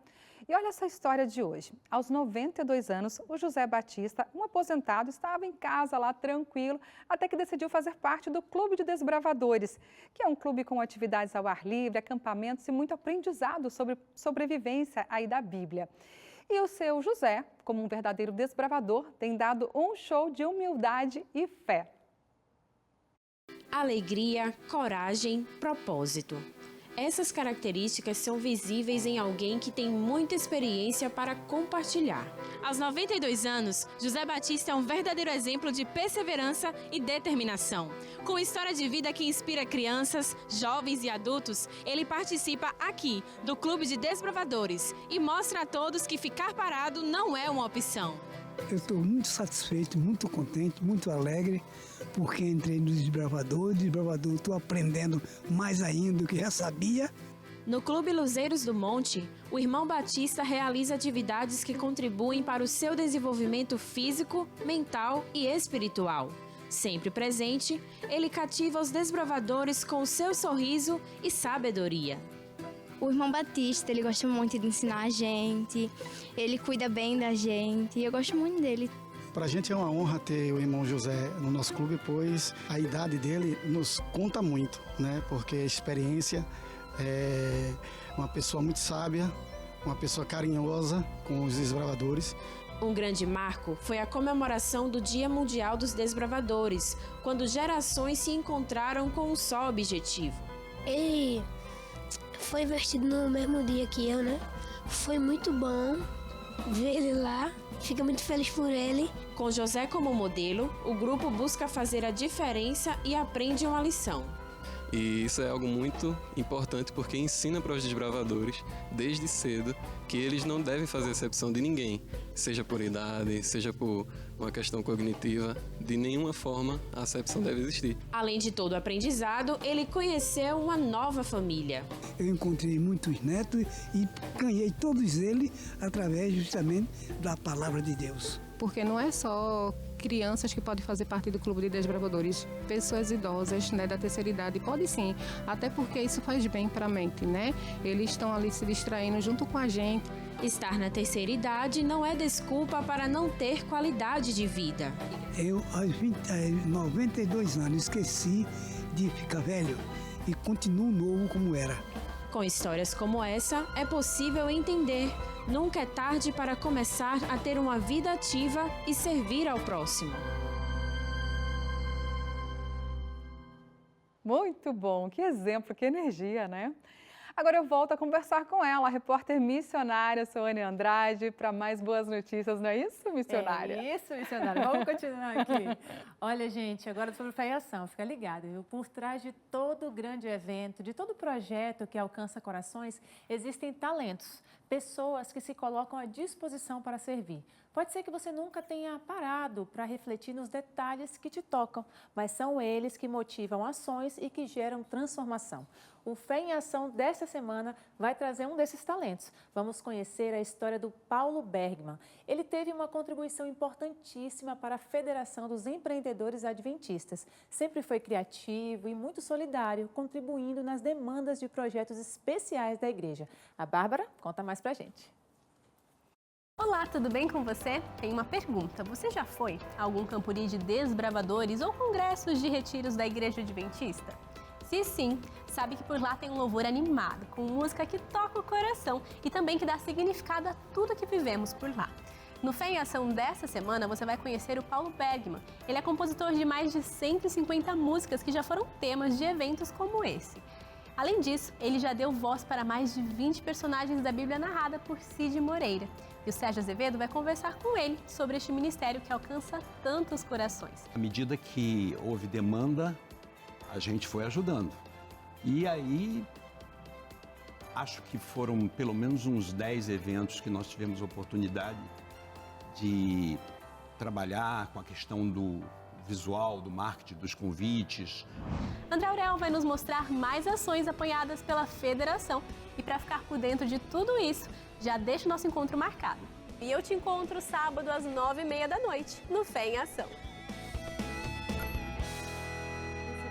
E olha essa história de hoje. Aos 92 anos, o José Batista, um aposentado, estava em casa lá tranquilo, até que decidiu fazer parte do Clube de Desbravadores, que é um clube com atividades ao ar livre, acampamentos e muito aprendizado sobre sobrevivência aí da Bíblia. E o seu José, como um verdadeiro desbravador, tem dado um show de humildade e fé. Alegria, coragem, propósito. Essas características são visíveis em alguém que tem muita experiência para compartilhar. Aos 92 anos, José Batista é um verdadeiro exemplo de perseverança e determinação. Com história de vida que inspira crianças, jovens e adultos, ele participa aqui do Clube de Desbravadores e mostra a todos que ficar parado não é uma opção. Eu estou muito satisfeito, muito contente, muito alegre, porque entrei no desbravador estou aprendendo mais ainda do que já sabia. No Clube Luzeiros do Monte, o irmão Batista realiza atividades que contribuem para o seu desenvolvimento físico, mental e espiritual. Sempre presente, ele cativa os desbravadores com o seu sorriso e sabedoria. O irmão Batista, ele gosta muito de ensinar a gente, ele cuida bem da gente e eu gosto muito dele. Para a gente é uma honra ter o irmão José no nosso clube, pois a idade dele nos conta muito, né? Porque a experiência é uma pessoa muito sábia, uma pessoa carinhosa com os desbravadores. Um grande marco foi a comemoração do Dia Mundial dos Desbravadores, quando gerações se encontraram com um só objetivo. Ele foi investido no mesmo dia que eu, né? Foi muito bom ver ele lá, fico muito feliz por ele. Com José como modelo, o grupo busca fazer a diferença e aprende uma lição. E isso é algo muito importante porque ensina para os desbravadores, desde cedo, que eles não devem fazer exceção de ninguém, seja por idade, seja por uma questão cognitiva, de nenhuma forma a acepção deve existir. Além de todo o aprendizado, ele conheceu uma nova família. Eu encontrei muitos netos e ganhei todos eles através justamente da palavra de Deus. Porque não é só crianças que podem fazer parte do Clube de Desbravadores, pessoas idosas, né, da terceira idade, pode sim, até porque isso faz bem para a mente, né? Eles estão ali se distraindo junto com a gente. Estar na terceira idade não é desculpa para não ter qualidade de vida. Eu, aos 92 anos, esqueci de ficar velho e continuo novo como era. Com histórias como essa, é possível entender. Nunca é tarde para começar a ter uma vida ativa e servir ao próximo. Muito bom, que exemplo, que energia, né? Agora eu volto a conversar com ela, a repórter missionária Soane Andrade, para mais boas notícias, não é isso, missionária? É isso, missionária. Vamos continuar aqui. Olha, gente, agora sobre fé e ação, fica ligado, viu? Por trás de todo grande evento, de todo projeto que alcança corações, existem talentos, pessoas que se colocam à disposição para servir. Pode ser que você nunca tenha parado para refletir nos detalhes que te tocam, mas são eles que motivam ações e que geram transformação. O Fé em Ação desta semana vai trazer um desses talentos. Vamos conhecer a história do Paulo Bergman. Ele teve uma contribuição importantíssima para a Federação dos Empreendedores Adventistas. Sempre foi criativo e muito solidário, contribuindo nas demandas de projetos especiais da igreja. A Bárbara conta mais pra gente. Olá, tudo bem com você? Tenho uma pergunta. Você já foi a algum campuri de desbravadores ou congressos de retiros da Igreja Adventista? Se sim, sabe que por lá tem um louvor animado, com música que toca o coração e também que dá significado a tudo que vivemos por lá. No Fé em Ação desta semana, você vai conhecer o Paulo Bergman. Ele é compositor de mais de 150 músicas que já foram temas de eventos como esse. Além disso, ele já deu voz para mais de 20 personagens da Bíblia narrada por Cid Moreira. E o Sérgio Azevedo vai conversar com ele sobre este ministério que alcança tantos corações. À medida que houve demanda, a gente foi ajudando. E aí, acho que foram pelo menos uns 10 eventos que nós tivemos oportunidade de trabalhar com a questão do visual, do marketing, dos convites. André Aurel vai nos mostrar mais ações apoiadas pela Federação. E para ficar por dentro de tudo isso, já deixa o nosso encontro marcado. E eu te encontro sábado às 9h30 da noite, no Fé em Ação.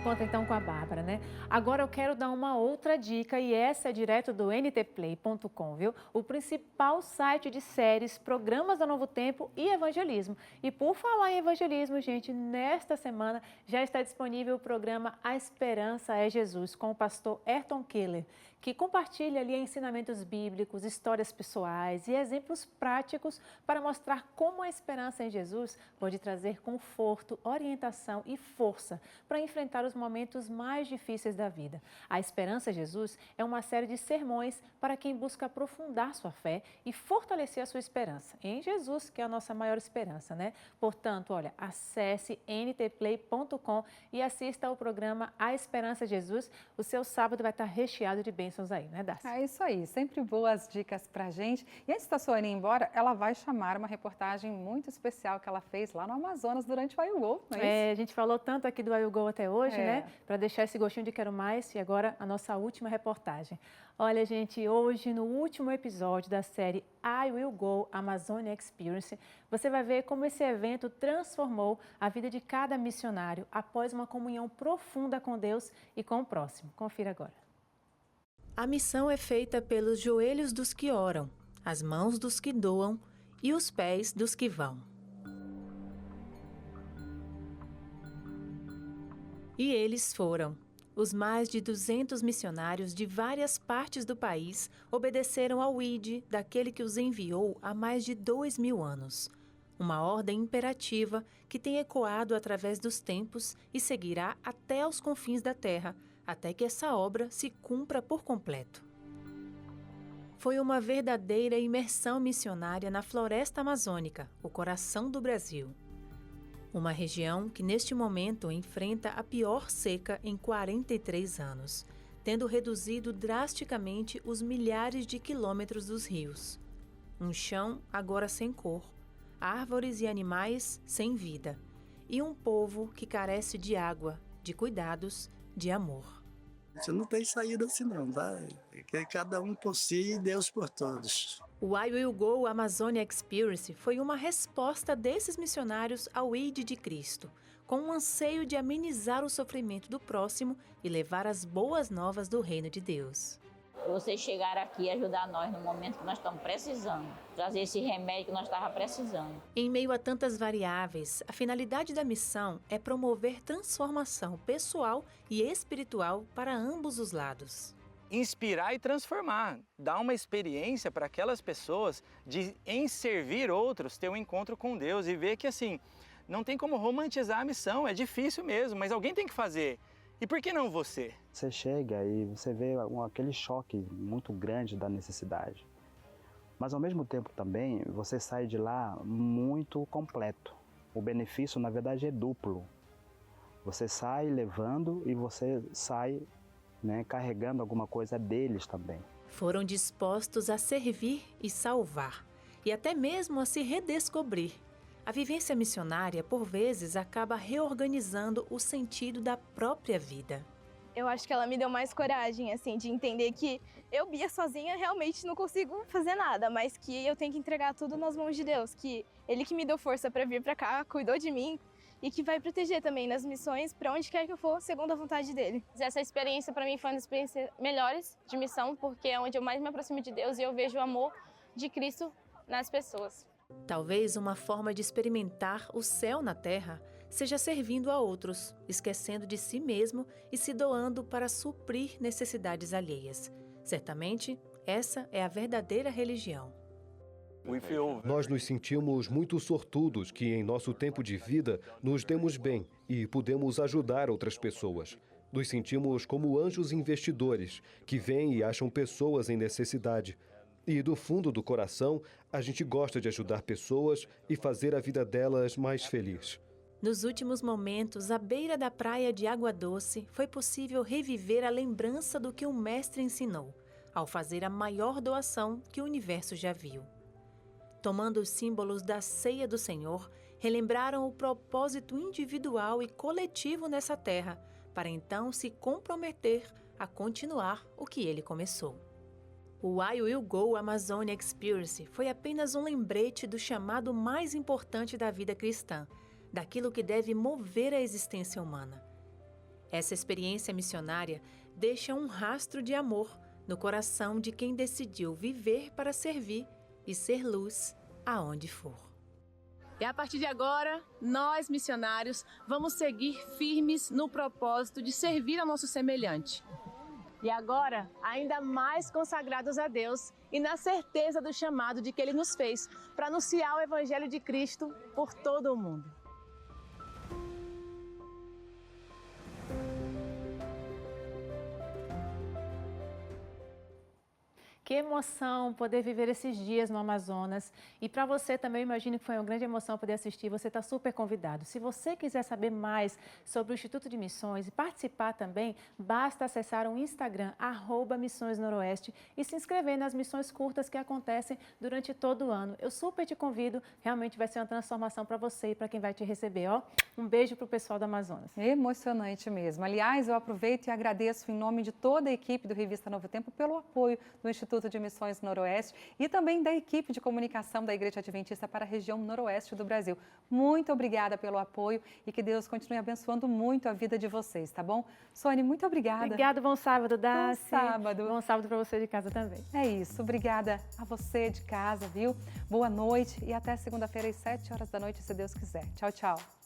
Conta então com a Bárbara, né? Agora eu quero dar uma outra dica e essa é direto do ntplay.com, viu? O principal site de séries, programas da Novo Tempo e evangelismo. E por falar em evangelismo, gente, nesta semana já está disponível o programa A Esperança é Jesus, com o pastor Ayrton Keller, que compartilha ali ensinamentos bíblicos, histórias pessoais e exemplos práticos para mostrar como a esperança em Jesus pode trazer conforto, orientação e força para enfrentar os momentos mais difíceis da vida. A Esperança em Jesus é uma série de sermões para quem busca aprofundar sua fé e fortalecer a sua esperança em Jesus, que é a nossa maior esperança, né? Portanto, olha, acesse ntplay.com e assista ao programa A Esperança em Jesus. O seu sábado vai estar recheado de bênçãos aí, né, Darcy? É isso aí, sempre boas dicas pra gente. E antes da Suane ir embora, ela vai chamar uma reportagem muito especial que ela fez lá no Amazonas durante o IUGO, não é isso? A gente falou tanto aqui do IUGO até hoje, né? Para deixar esse gostinho de quero mais. E agora a nossa última reportagem. Olha, gente, hoje no último episódio da série I Will Go Amazonia Experience, você vai ver como esse evento transformou a vida de cada missionário após uma comunhão profunda com Deus e com o próximo. Confira agora. A missão é feita pelos joelhos dos que oram, as mãos dos que doam e os pés dos que vão. E eles foram. Os mais de 200 missionários de várias partes do país obedeceram ao ID daquele que os enviou há mais de 2000 anos. Uma ordem imperativa que tem ecoado através dos tempos e seguirá até aos confins da terra, até que essa obra se cumpra por completo. Foi uma verdadeira imersão missionária na floresta amazônica, o coração do Brasil. Uma região que neste momento enfrenta a pior seca em 43 anos, tendo reduzido drasticamente os milhares de quilômetros dos rios. Um chão agora sem cor, árvores e animais sem vida, e um povo que carece de água, de cuidados, de amor. Você não tem saída assim não, tá? É cada um por si e Deus por todos. O I Will Go Amazonia Experience foi uma resposta desses missionários ao ID de Cristo, com um anseio de amenizar o sofrimento do próximo e levar as boas novas do reino de Deus. Vocês chegaram aqui e ajudar nós no momento que nós estamos precisando, trazer esse remédio que nós estávamos precisando. Em meio a tantas variáveis, a finalidade da missão é promover transformação pessoal e espiritual para ambos os lados. Inspirar e transformar, dar uma experiência para aquelas pessoas de, em servir outros, ter um encontro com Deus e ver que assim, não tem como romantizar a missão, é difícil mesmo, mas alguém tem que fazer. E por que não você? Você chega e você vê aquele choque muito grande da necessidade. Mas ao mesmo tempo também, você sai de lá muito completo. O benefício, na verdade, é duplo. Você sai levando e você sai carregando alguma coisa deles também. Foram dispostos a servir e salvar, e até mesmo a se redescobrir. A vivência missionária, por vezes, acaba reorganizando o sentido da própria vida. Eu acho que ela me deu mais coragem, assim, de entender que eu, Bia, sozinha, realmente não consigo fazer nada, mas que eu tenho que entregar tudo nas mãos de Deus, que Ele que me deu força para vir para cá, cuidou de mim e que vai proteger também nas missões, para onde quer que eu for, segundo a vontade dele. Essa experiência para mim foi uma das experiências melhores de missão, porque é onde eu mais me aproximo de Deus e eu vejo o amor de Cristo nas pessoas. Talvez uma forma de experimentar o céu na terra seja servindo a outros, esquecendo de si mesmo e se doando para suprir necessidades alheias. Certamente, essa é a verdadeira religião. Nós nos sentimos muito sortudos que em nosso tempo de vida nos demos bem e pudemos ajudar outras pessoas. Nos sentimos como anjos investidores que vêm e acham pessoas em necessidade. E do fundo do coração, a gente gosta de ajudar pessoas e fazer a vida delas mais feliz. Nos últimos momentos, à beira da praia de Água Doce, foi possível reviver a lembrança do que o Mestre ensinou, ao fazer a maior doação que o universo já viu. Tomando os símbolos da ceia do Senhor, relembraram o propósito individual e coletivo nessa terra, para então se comprometer a continuar o que ele começou. O I Will Go Amazonia Experience foi apenas um lembrete do chamado mais importante da vida cristã, daquilo que deve mover a existência humana. Essa experiência missionária deixa um rastro de amor no coração de quem decidiu viver para servir e ser luz aonde for. E a partir de agora, nós missionários vamos seguir firmes no propósito de servir ao nosso semelhante. E agora, ainda mais consagrados a Deus e na certeza do chamado de que Ele nos fez para anunciar o Evangelho de Cristo por todo o mundo. Que emoção poder viver esses dias no Amazonas. E para você também, eu imagino que foi uma grande emoção poder assistir. Você está super convidado. Se você quiser saber mais sobre o Instituto de Missões e participar também, basta acessar o Instagram, @missõesnoroeste, e se inscrever nas missões curtas que acontecem durante todo o ano. Eu super te convido. Realmente vai ser uma transformação para você e para quem vai te receber. Ó, um beijo para o pessoal do Amazonas. Emocionante mesmo. Aliás, eu aproveito e agradeço em nome de toda a equipe do Revista Novo Tempo pelo apoio do Instituto de Missões Noroeste e também da equipe de comunicação da Igreja Adventista para a região noroeste do Brasil. Muito obrigada pelo apoio e que Deus continue abençoando muito a vida de vocês, tá bom? Sônia, muito obrigada. Obrigada, bom sábado, Darcy. Bom sábado. Bom sábado para você de casa também. É isso, obrigada a você de casa, viu? Boa noite e até segunda-feira às 7 horas da noite, se Deus quiser. Tchau, tchau.